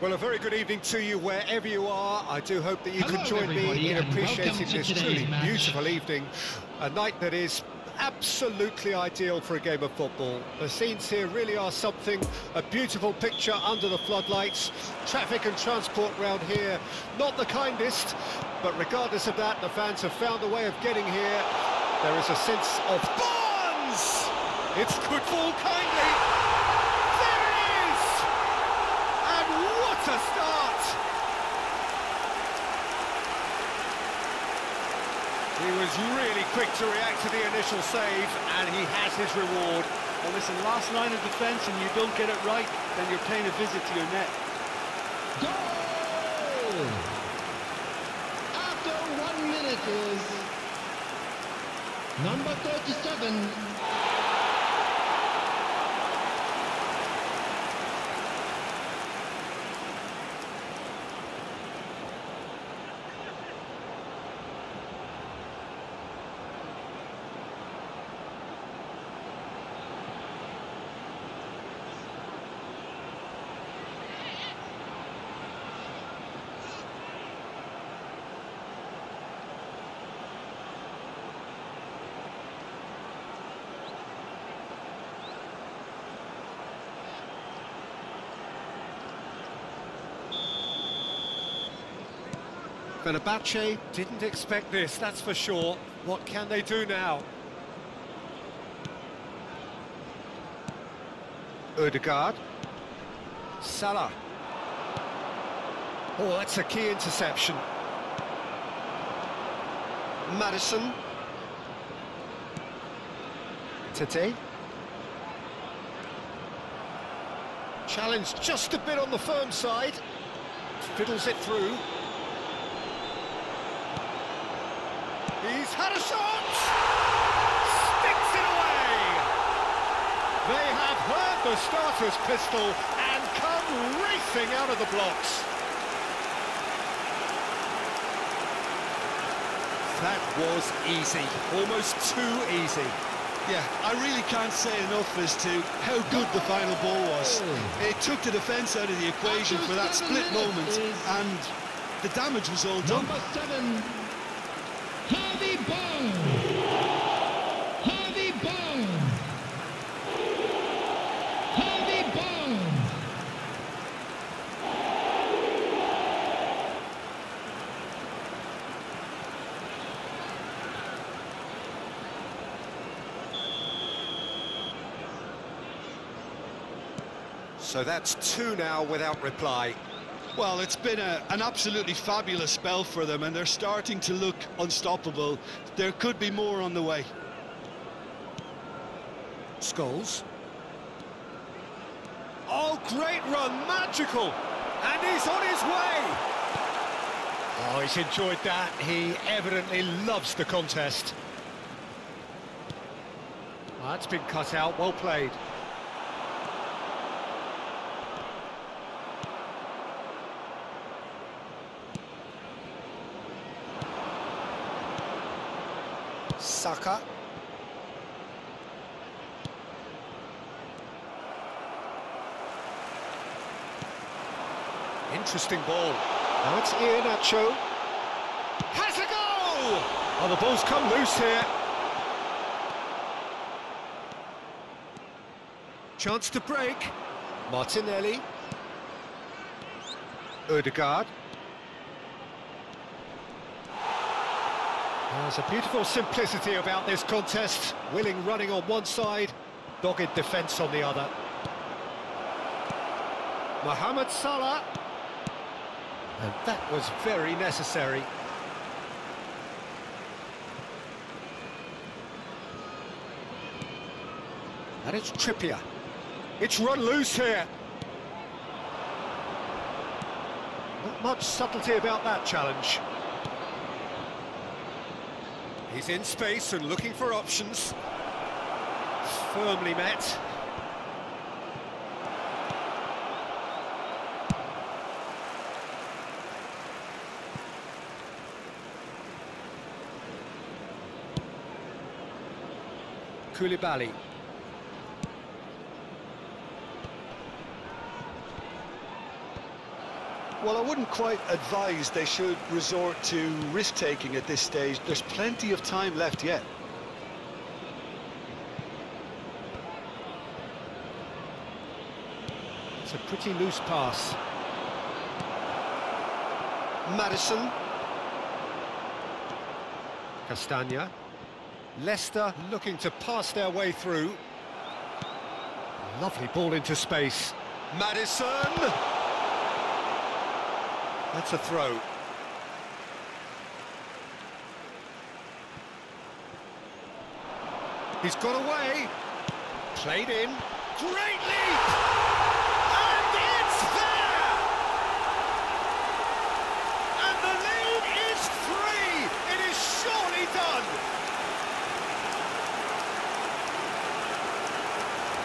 Well, a very good evening to you wherever you are. I do hope that you Hello, can join me everybody, in and appreciating welcome to this today's truly match. beautiful evening. A night that is absolutely ideal for a game of football. The scenes here really are something, a beautiful picture under the floodlights. Traffic and transport round here, not the kindest, but regardless of that, the fans have found a way of getting here. There is a sense of Barnes! It's good ball kindly. There it is! And what a start! He was really quick to react to the initial save, and he has his reward. Well, listen, last line of defence, and you don't get it right, then you're paying a visit to your net. Goal! After 1 minute is number 37. Fenerbahce didn't expect this, that's for sure. What can they do now? Ødegaard. Salah. Oh, that's a key interception. Madison. Tete. Challenged just a bit on the firm side. Fiddles it through. He's had a shot! Sticks it away! They have heard the starter's pistol and come racing out of the blocks. That was easy, almost too easy. Yeah, I really can't say enough as to how good the final ball was. It took the defence out of the equation for that split moment, and the damage was all done. Number 7. Harvey Barnes! Harvey Barnes! Harvey Barnes! So that's 2 now without reply. Well, it's been an absolutely fabulous spell for them, and they're starting to look unstoppable. There could be more on the way. Scholes. Oh, great run, magical! And he's on his way! Oh, he's enjoyed that. He evidently loves the contest. Oh, that's been cut out, well played. Saka. Interesting ball. Now it's Iheanacho. Has a goal! Oh, the ball's come loose here. Chance to break. Martinelli. Ødegaard. There's a beautiful simplicity about this contest. Willing running on one side, dogged defence on the other. Mohamed Salah. And that was very necessary. And it's Trippier. It's run loose here. Not much subtlety about that challenge. He's in space and looking for options. Firmly met. Koulibaly. Well, I wouldn't quite advise they should resort to risk-taking at this stage. There's plenty of time left yet. It's a pretty loose pass. Madison. Castagna. Leicester looking to pass their way through. Lovely ball into space. Madison! That's a throw. He's got away. Played in. Great leap! And it's there! And the lead is 3! It is surely done!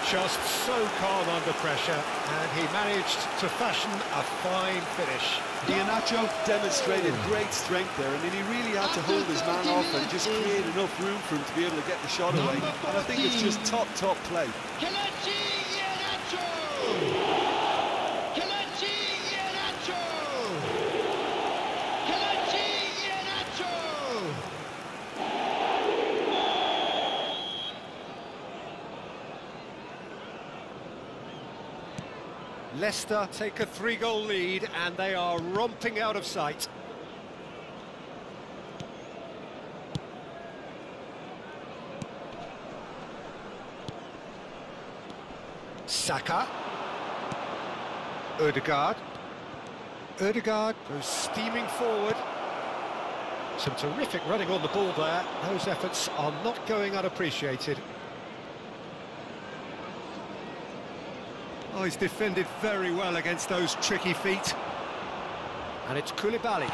Just so calm under pressure, and he managed to fashion a fine finish. Iheanacho demonstrated great strength there. I mean, he really had to hold his man off and just create enough room for him to be able to get the shot away. And I think it's just top play. Kelechi Iheanacho! Kelechi Iheanacho! Kelechi Iheanacho! Leicester take a 3-goal lead and they are romping out of sight. Saka. Ødegaard. Ødegaard goes steaming forward. Some terrific running on the ball there. Those efforts are not going unappreciated. Oh, he's defended very well against those tricky feet. And it's Koulibaly.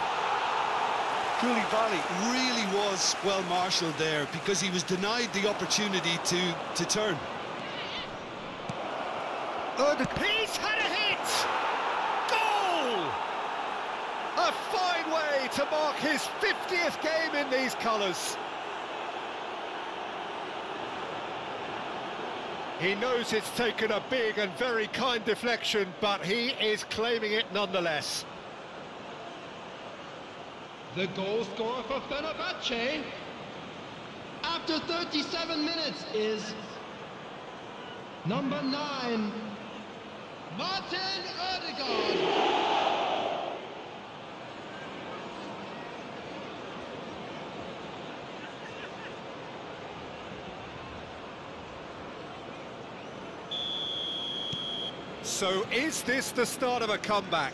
Koulibaly really was well marshalled there because he was denied the opportunity to turn. He's had a hit! Goal! A fine way to mark his 50th game in these colours. He knows it's taken a big and very kind deflection, but he is claiming it nonetheless. The goal scorer for Fenerbahce After 37 minutes is number 9, Martin Ødegaard. So is this the start of a comeback?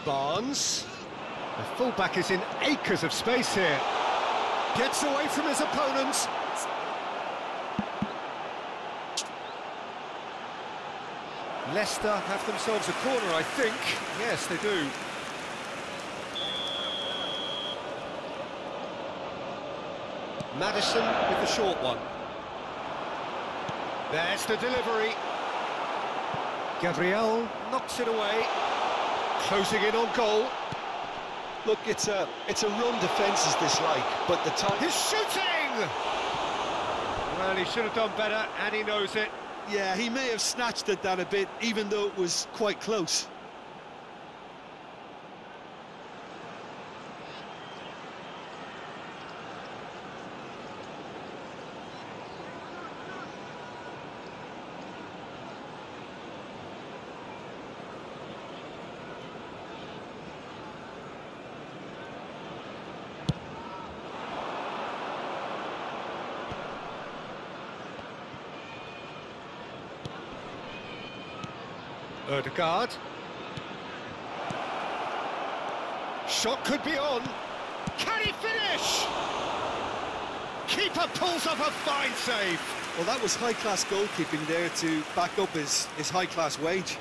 Barnes. The fullback is in acres of space here. Gets away from his opponents. Leicester have themselves a corner, I think. Yes, they do. Madison with the short one. There's the delivery. Gabriel knocks it away. Closing in on goal. Look, it's a run defence is this like, but the top... He's shooting! Well, he should have done better, and he knows it. Yeah, he may have snatched at that a bit, even though it was quite close. Ødegaard. Shot could be on. Can he finish? Keeper pulls off a fine save. Well, that was high-class goalkeeping there to back up his high-class wage.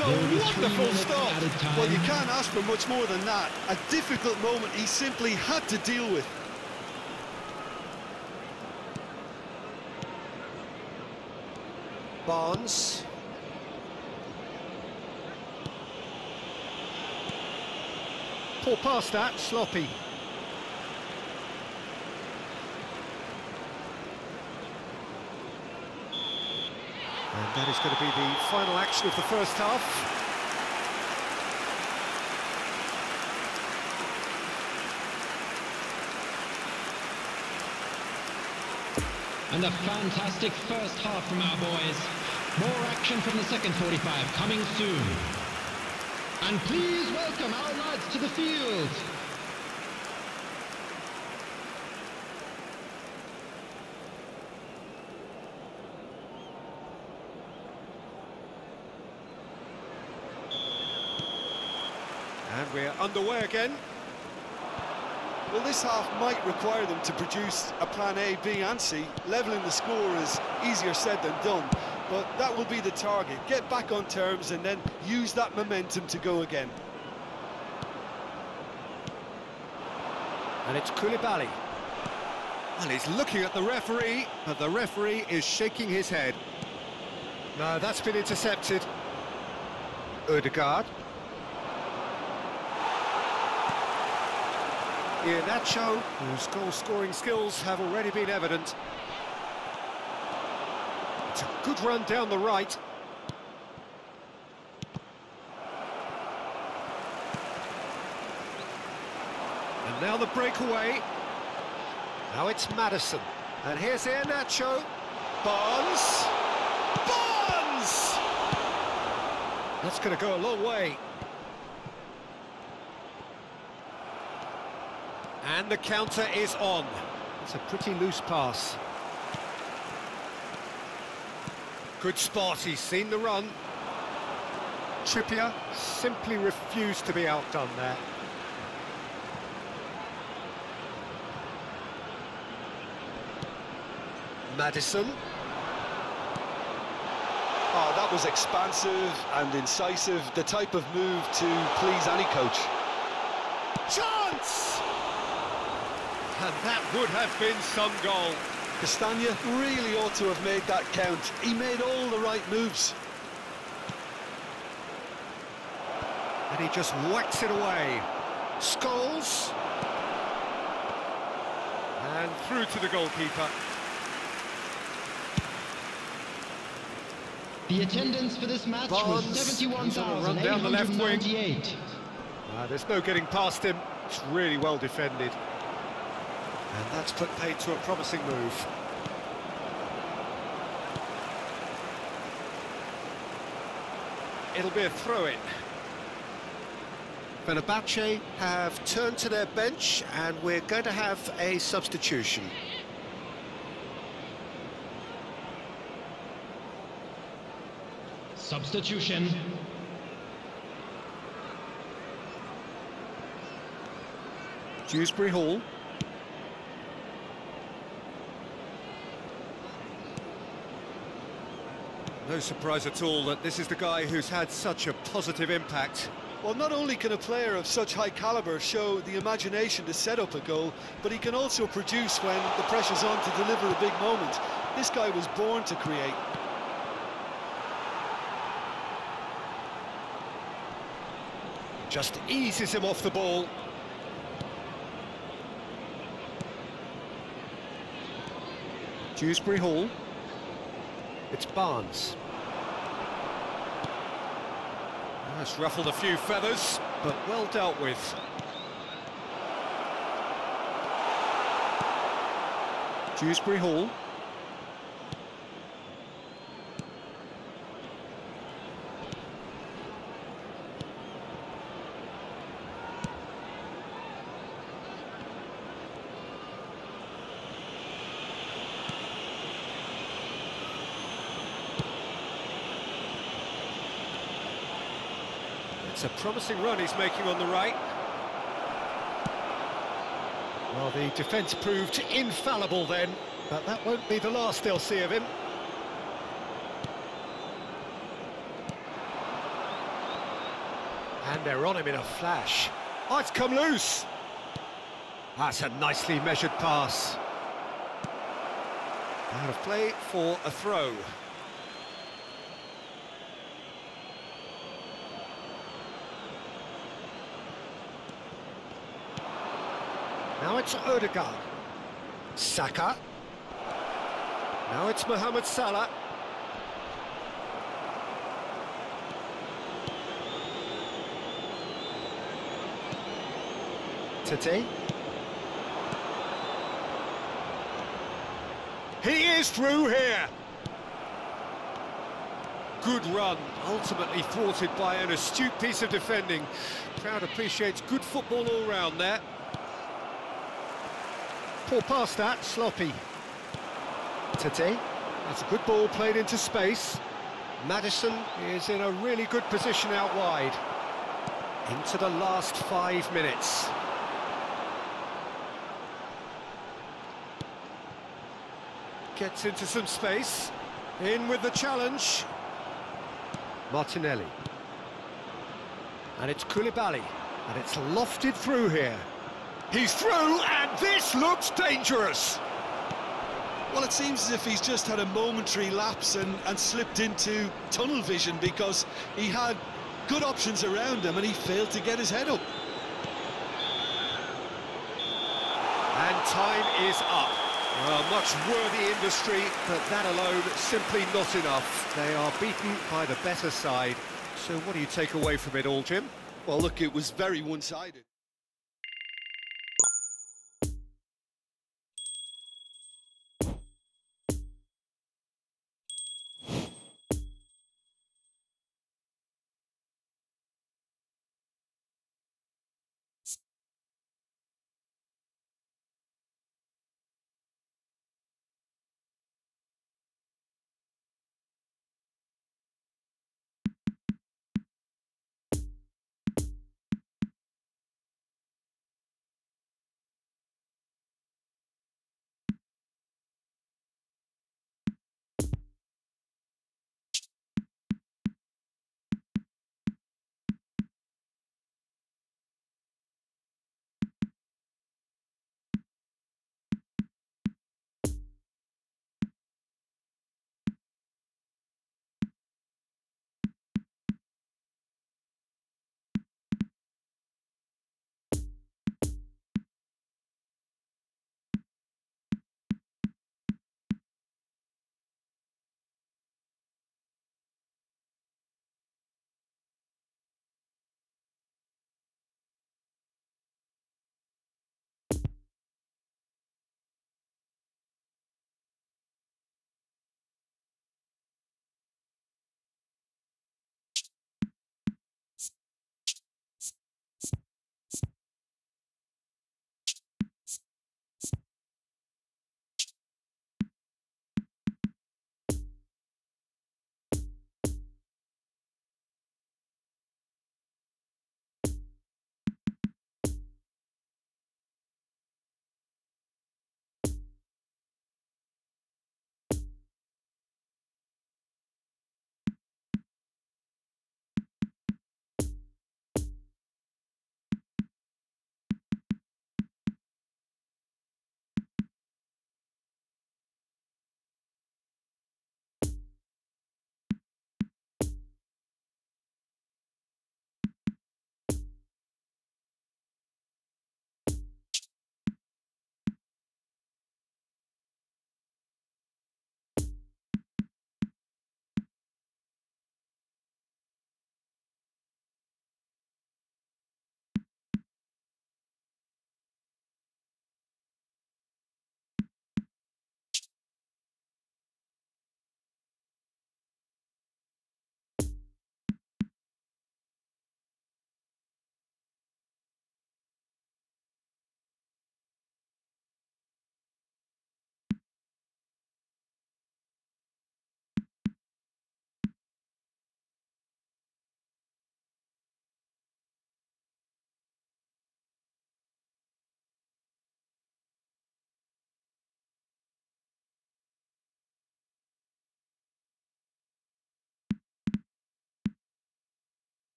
That's a There will be 3 wonderful minutes stop. added time. Well, you can't ask for much more than that. A difficult moment he simply had to deal with. Barnes. Poor pass that, sloppy. And that is going to be the final action of the first half. And a fantastic first half from our boys. More action from the second 45 coming soon. And please welcome our lads to the field. And we're underway again. Well, this half might require them to produce a plan A, B and C. Levelling the score is easier said than done, but that will be the target. Get back on terms and then use that momentum to go again. And it's Koulibaly. Well, he's looking at the referee, but the referee is shaking his head. No, that's been intercepted. Odegaard. Iheanacho, whose goal-scoring skills have already been evident. It's a good run down the right. And now the breakaway. Now it's Maddison. And here's Iheanacho. Barnes. Barnes! That's going to go a long way. And the counter is on. It's a pretty loose pass. Good spot, he's seen the run. Trippier simply refused to be outdone there. Maddison. Oh, that was expansive and incisive, the type of move to please any coach. Chance! And that would have been some goal. Castagna really ought to have made that count. He made all the right moves. And he just whacks it away. Scholes. And through to the goalkeeper. The attendance for this match Barnes, was he's on a run down the left wing. 71,898. There's no getting past him. It's really well defended. And that's put paid to a promising move. It'll be a throw-in. Fenerbahce have turned to their bench and we're going to have a substitution. Substitution. Dewsbury Hall. No surprise at all that this is the guy who's had such a positive impact. Well, not only can a player of such high calibre show the imagination to set up a goal, but he can also produce when the pressure's on to deliver a big moment. This guy was born to create. Just eases him off the ball. Dewsbury Hall. It's Barnes. That's ruffled a few feathers, but well dealt with. Dewsbury Hall. It's a promising run he's making on the right. Well, the defence proved infallible then, but that won't be the last they'll see of him. And they're on him in a flash. Oh, it's come loose. That's a nicely measured pass. Out of play for a throw. Now it's Odegaard. Saka. Now it's Mohamed Salah. Tete. He is through here. Good run, ultimately thwarted by an astute piece of defending. Crowd appreciates good football all round there. Poor pass that, sloppy. Tete, that's a good ball played into space. Maddison is in a really good position out wide. Into the last 5 minutes. Gets into some space. In with the challenge. Martinelli. And it's Koulibaly. And it's lofted through here. He's through, and this looks dangerous. Well, it seems as if he's just had a momentary lapse and slipped into tunnel vision, because he had good options around him and he failed to get his head up. And time is up. A much worthy industry, but that alone simply not enough. They are beaten by the better side. So what do you take away from it all, Jim? Well, look, it was very one-sided.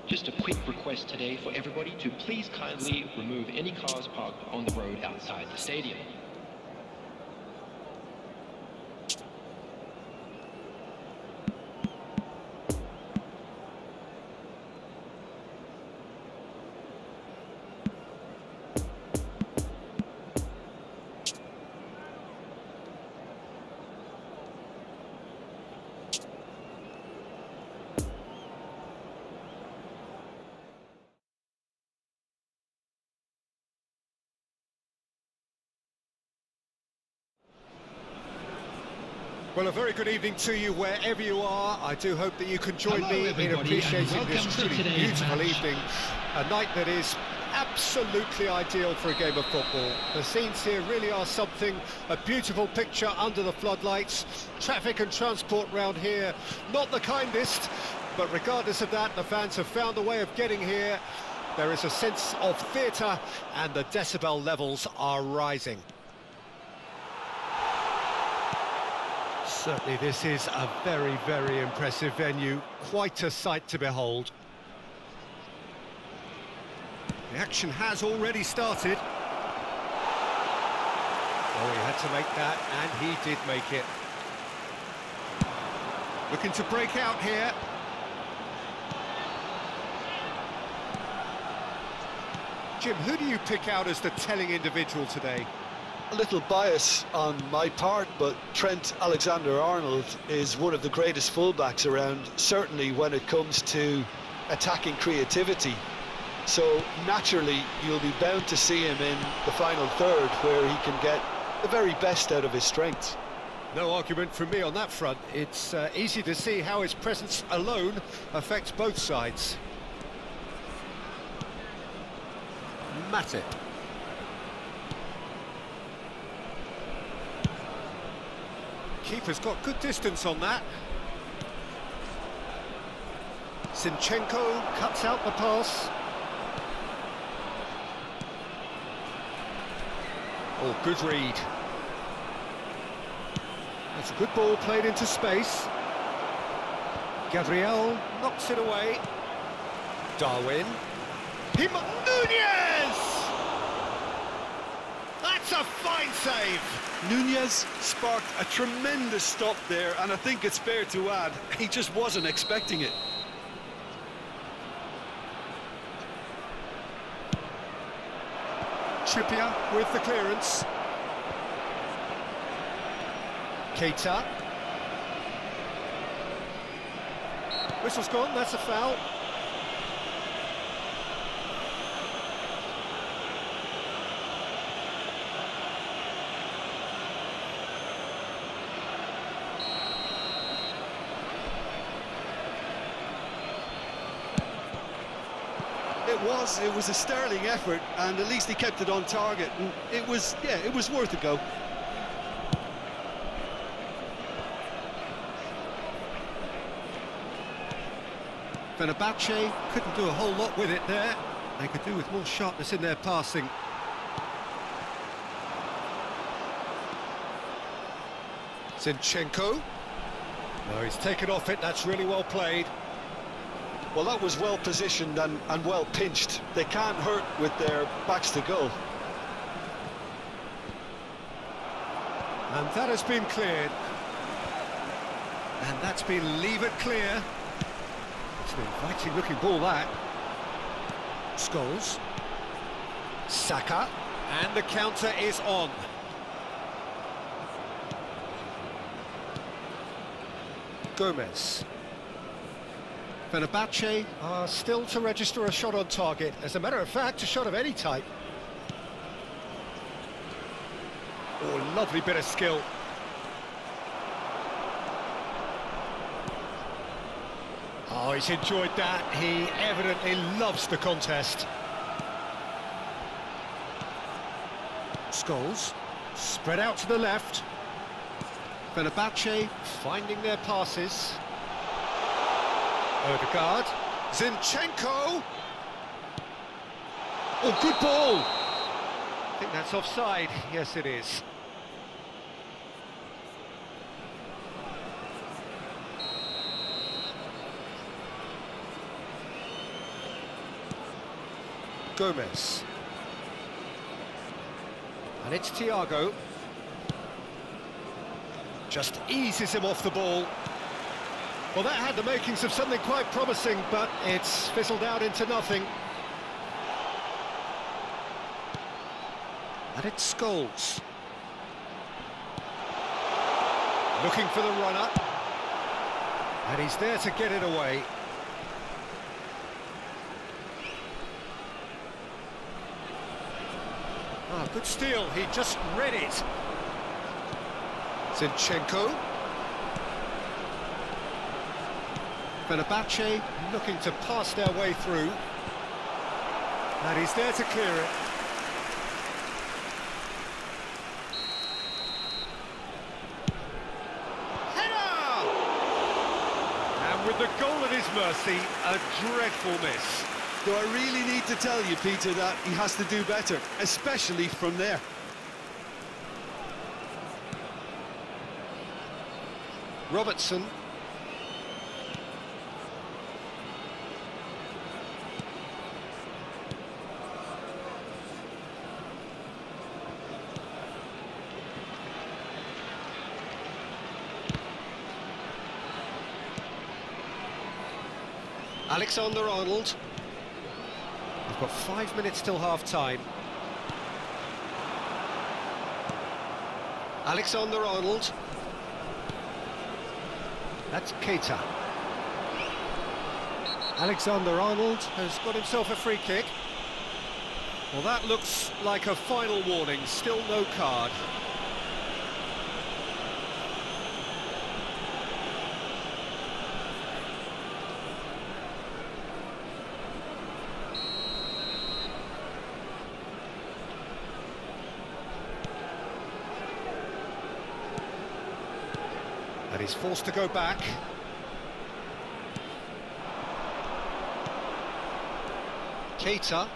Just a quick request today for everybody to please kindly remove any cars parked on the road outside the stadium. Well, a very good evening to you wherever you are. I do hope that you can join Hello, me in everybody, appreciating and this welcome to truly today's beautiful match. evening. A night that is absolutely ideal for a game of football. The scenes here really are something, a beautiful picture under the floodlights. Traffic and transport round here, not the kindest, but regardless of that, the fans have found a way of getting here. There is a sense of theatre and the decibel levels are rising. Certainly this is a very, very impressive venue, quite a sight to behold. The action has already started. Oh, he had to make that, and he did make it. Looking to break out here. Jim, who do you pick out as the telling individual today? A little bias on my part, but Trent Alexander-Arnold is one of the greatest fullbacks around, certainly when it comes to attacking creativity. So naturally, you'll be bound to see him in the final third, where he can get the very best out of his strengths. No argument from me on that front. It's easy to see how his presence alone affects both sides. Matip. Keeper's got good distance on that. Zinchenko cuts out the pass. Oh, good read. That's a good ball played into space. Gabriel knocks it away. Darwin. Nunez! That's a fine save! Nunez sparked a tremendous stop there, and I think it's fair to add, he just wasn't expecting it. Trippier with the clearance. Keita. Whistle's gone, that's a foul. It was a sterling effort, and at least he kept it on target. And it was worth a go. Fenerbahce couldn't do a whole lot with it there. They could do with more sharpness in their passing. Zinchenko. No, he's taken off it, that's really well played. Well, that was well positioned and well pinched. They can't hurt with their backs to goal. And that has been cleared. And that's been leave it clear. It's an inviting looking ball, that. Scholes. Saka. And the counter is on. Gomez. Fenerbahce are still to register a shot on target. As a matter of fact, a shot of any type. Oh, lovely bit of skill. Oh, he's enjoyed that. He evidently loves the contest. Scholes, spread out to the left. Fenerbahce finding their passes. Odegaard, Zinchenko. Oh, good ball. I think that's offside. Yes, it is. Gomez. And it's Thiago. Just eases him off the ball. Well, that had the makings of something quite promising, but it's fizzled out into nothing. And it's Scholes. Looking for the runner. And he's there to get it away. Ah, good steal, he just read it. Zinchenko. Fenerbahce looking to pass their way through. And he's there to clear it. Header! And with the goal at his mercy, a dreadful miss. Do I really need to tell you, Peter, that he has to do better, especially from there? Robertson. Alexander-Arnold. We've got 5 minutes till half-time. Alexander-Arnold. That's Keita. Alexander-Arnold has got himself a free kick. Well, that looks like a final warning, still no card. And he's forced to go back. Keita.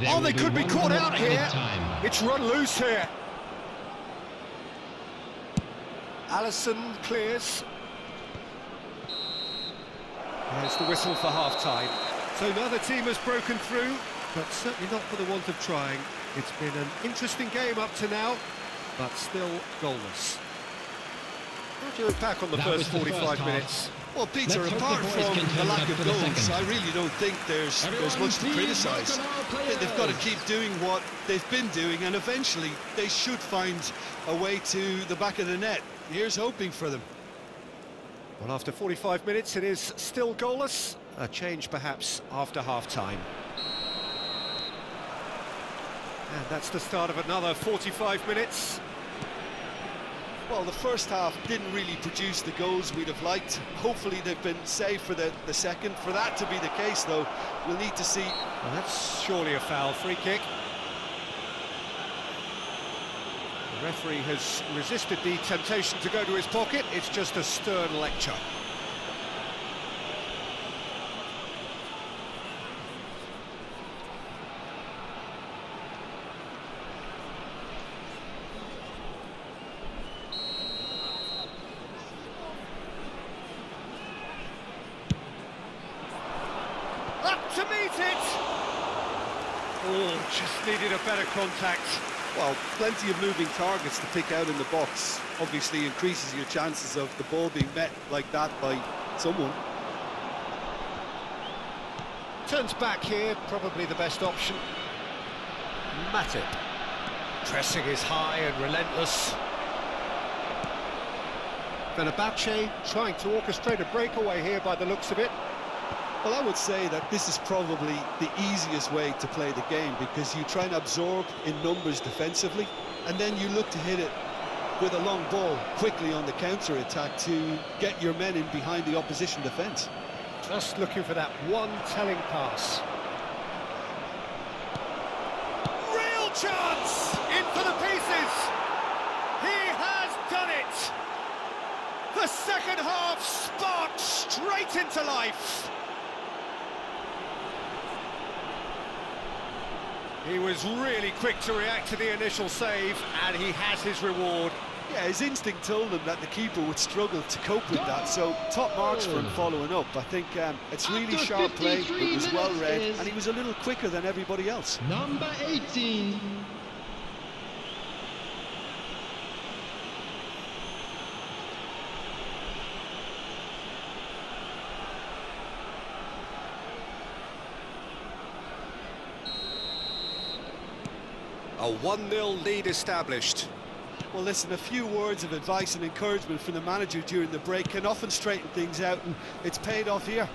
Oh, they could be caught out here. It's run loose here. Alisson clears. There's the whistle for half-time. So neither team has broken through, but certainly not for the want of trying. It's been an interesting game up to now, but still goalless. How do you look back on the first 45 minutes? Well, Peter, apart from the lack of goals, I really don't think there's much to criticise. They've got to keep doing what they've been doing, and eventually they should find a way to the back of the net. Here's hoping for them. Well, after 45 minutes, it is still goalless. A change, perhaps, after half-time. And that's the start of another 45 minutes. Well, the first half didn't really produce the goals we'd have liked. Hopefully they've been saved for the second. For that to be the case, though, we'll need to see... Well, that's surely a foul. Free kick. The referee has resisted the temptation to go to his pocket. It's just a stern lecture. To meet it! Oh, just needed a better contact. Well, plenty of moving targets to pick out in the box. Obviously increases your chances of the ball being met like that by someone. Turns back here, probably the best option. Matip. Pressing is high and relentless. Fenerbahce trying to orchestrate a breakaway here by the looks of it. Well, I would say that this is probably the easiest way to play the game, because you try and absorb in numbers defensively, and then you look to hit it with a long ball quickly on the counter-attack to get your men in behind the opposition defence. Just looking for that one telling pass. Real chance! In for the pieces! He has done it! The second half sparked straight into life! He was really quick to react to the initial save, and he has his reward. Yeah, his instinct told him that the keeper would struggle to cope with that, so top marks for him following up. I think it's really sharp play, it was well read, and he was a little quicker than everybody else. Number 18. A 1-0 lead established. Well, listen, a few words of advice and encouragement from the manager during the break can often straighten things out, and it's paid off here.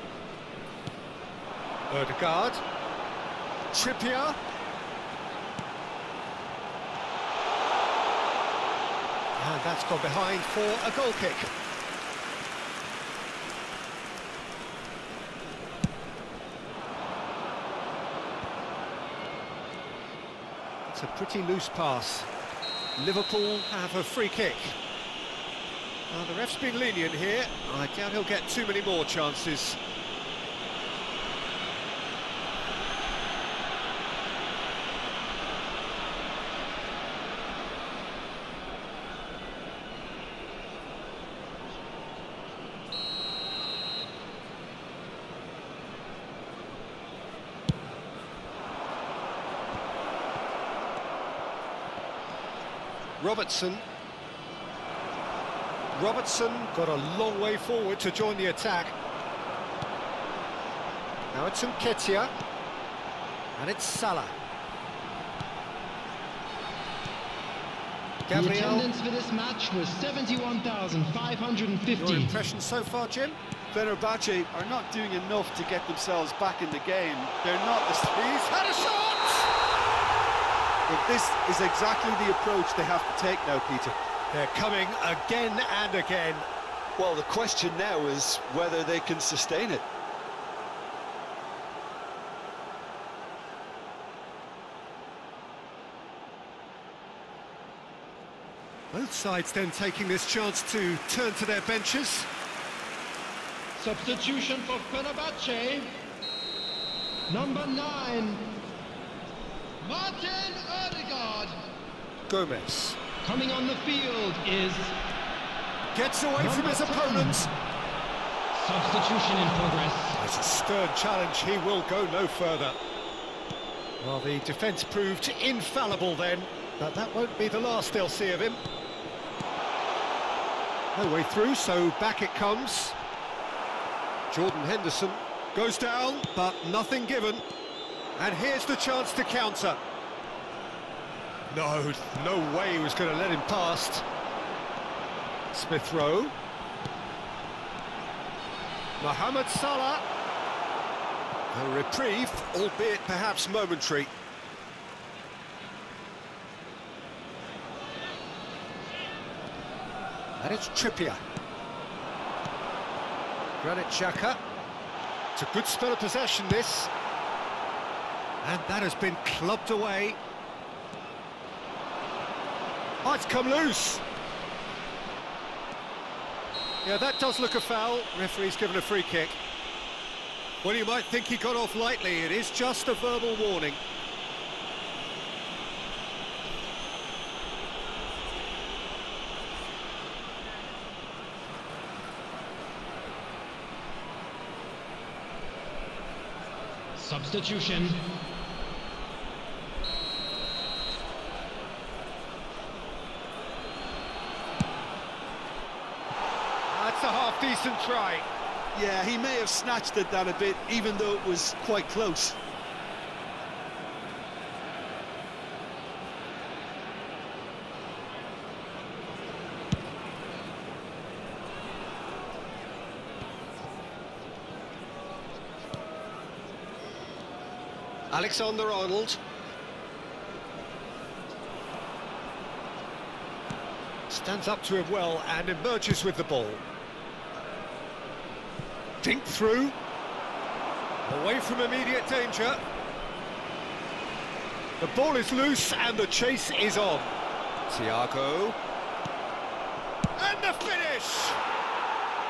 Odegaard. Trippier. And that's gone behind for a goal kick. It's a pretty loose pass. Liverpool have a free kick. The ref's been lenient here. I doubt he'll get too many more chances. Robertson. Robertson got a long way forward to join the attack. Now it's Nketiah, and it's Salah. The attendance for this match was 71,550. Your impression so far, Jim? Fenerbahce are not doing enough to get themselves back in the game. They're not as... He's had a shot! But this is exactly the approach they have to take now, Peter. They're coming again and again. Well, the question now is whether they can sustain it. Both sides then taking this chance to turn to their benches. Substitution for Fenerbahce. Number 9. Martin Odegaard. Gomez Coming on the field is... gets away from his 10. opponent. Substitution in progress. As a stern challenge, he will go no further. Well, the defence proved infallible then, but that won't be the last they'll see of him. No way through, so back it comes. Jordan Henderson goes down, but nothing given. And here's the chance to counter. No way he was going to let him past. Smith Rowe. Mohamed Salah. A reprieve, albeit perhaps momentary. And it's Trippier. Granit Xhaka. It's a good spell of possession, this. And that has been clubbed away. Oh, it's come loose. Yeah, that does look a foul. Referee's given a free kick. Well, you might think he got off lightly. It is just a verbal warning. Substitution. That's a half-decent try. Yeah, he may have snatched at that a bit, even though it was quite close. Alexander-Arnold. Stands up to him well and emerges with the ball. Dink through. Away from immediate danger. The ball is loose and the chase is on. Thiago. And the finish!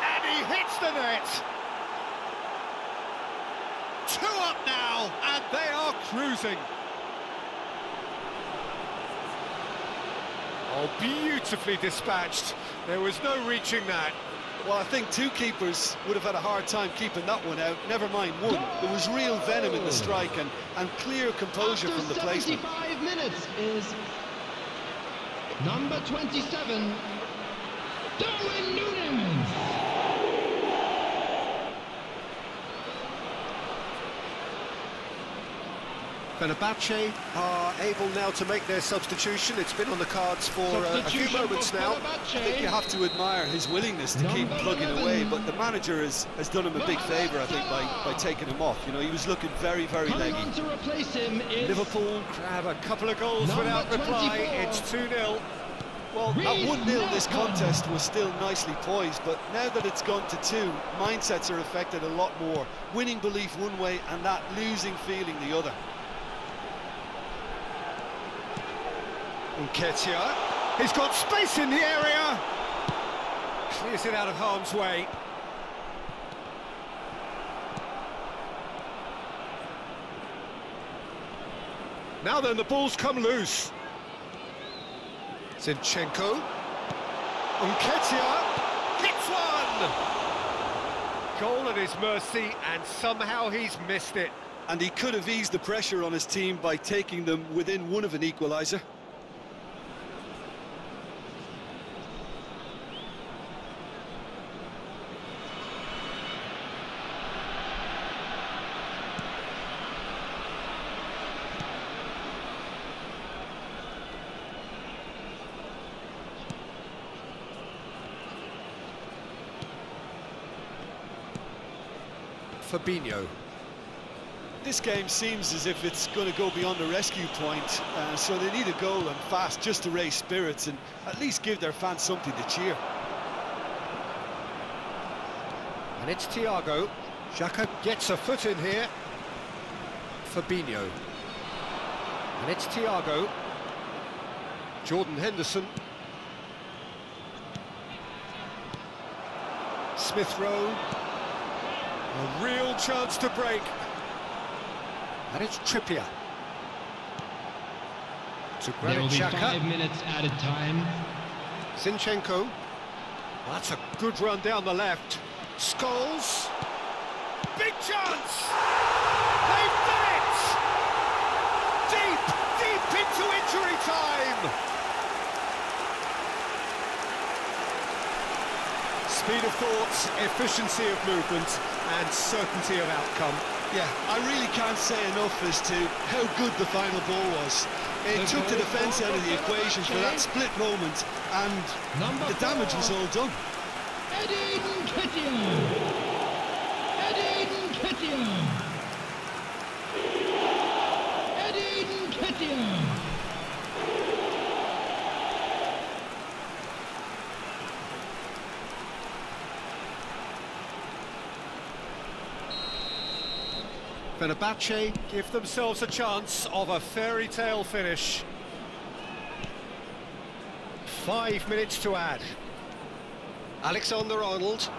And he hits the net! 2 up now, and they are cruising. Oh, beautifully dispatched. There was no reaching that. Well, I think 2 keepers would have had a hard time keeping that one out, never mind 1. There was real venom in the strike and clear composure After from the placement. 75 minutes is number 27, Darwin Núñez. Fenerbahce are able now to make their substitution. It's been on the cards for a few moments now. I think you have to admire his willingness to keep plugging away, but the manager has done him a big favour, I think, by taking him off. You know, he was looking very, very leggy. Coming on to replace him is Liverpool grab a couple of goals without reply. 24. It's 2-0. Well, at 1-0 this contest was still nicely poised, but now that it's gone to 2, mindsets are affected a lot more. Winning belief one way and that losing feeling the other. Nketiah, he's got space in the area. Clears it out of harm's way. Now then, the ball's come loose. Zinchenko. Nketiah hits one. Goal at his mercy, and somehow he's missed it. And he could have eased the pressure on his team by taking them within 1 of an equaliser. Fabinho. This game seems as if it's going to go beyond the rescue point, so they need a goal and fast just to raise spirits and at least give their fans something to cheer. And it's Thiago. Xhaka gets a foot in here. Fabinho. And it's Thiago. Jordan Henderson. Smith Rowe. A real chance to break. And it's Trippier. To There will Granit be Xhaka. 5 minutes added time. Zinchenko. That's a good run down the left. Scholes. Big chance! They've done it! Deep into injury time! Speed of thought, efficiency of movement, and certainty of outcome. Yeah, I really can't say enough as to how good the final ball was. It took the defence out of the equation for that split moment, and the damage was all done. Edin Ketia! Edin Ketia! Edin Ketia! Fenerbahce give themselves a chance of a fairy tale finish. 5 minutes to add. Alexander-Arnold.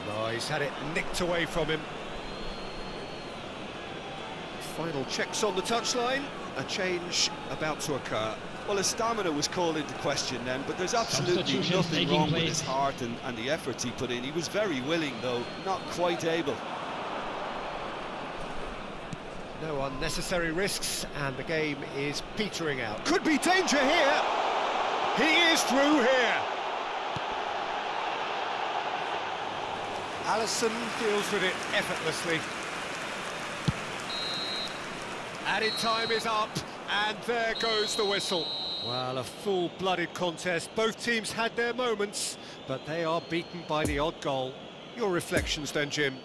No, he's had it nicked away from him. Final checks on the touchline. A change about to occur. Well, his stamina was called into question then, but there's absolutely Substitutions nothing taking wrong with place. his heart and the efforts he put in. He was very willing, though, not quite able. No unnecessary risks, and the game is petering out. Could be danger here. He is through here. Alisson deals with it effortlessly. Added time is up, and there goes the whistle. Well, a full-blooded contest. Both teams had their moments, but they are beaten by the odd goal. Your reflections then, Jim?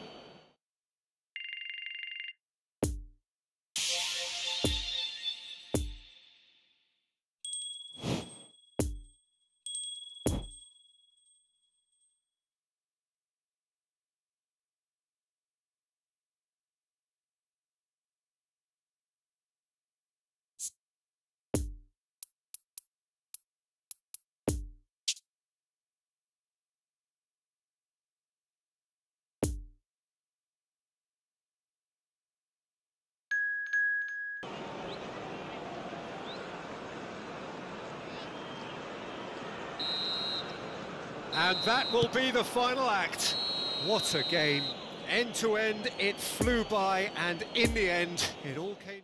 And that will be the final act. What a game. End to end, it flew by, and in the end, it all came...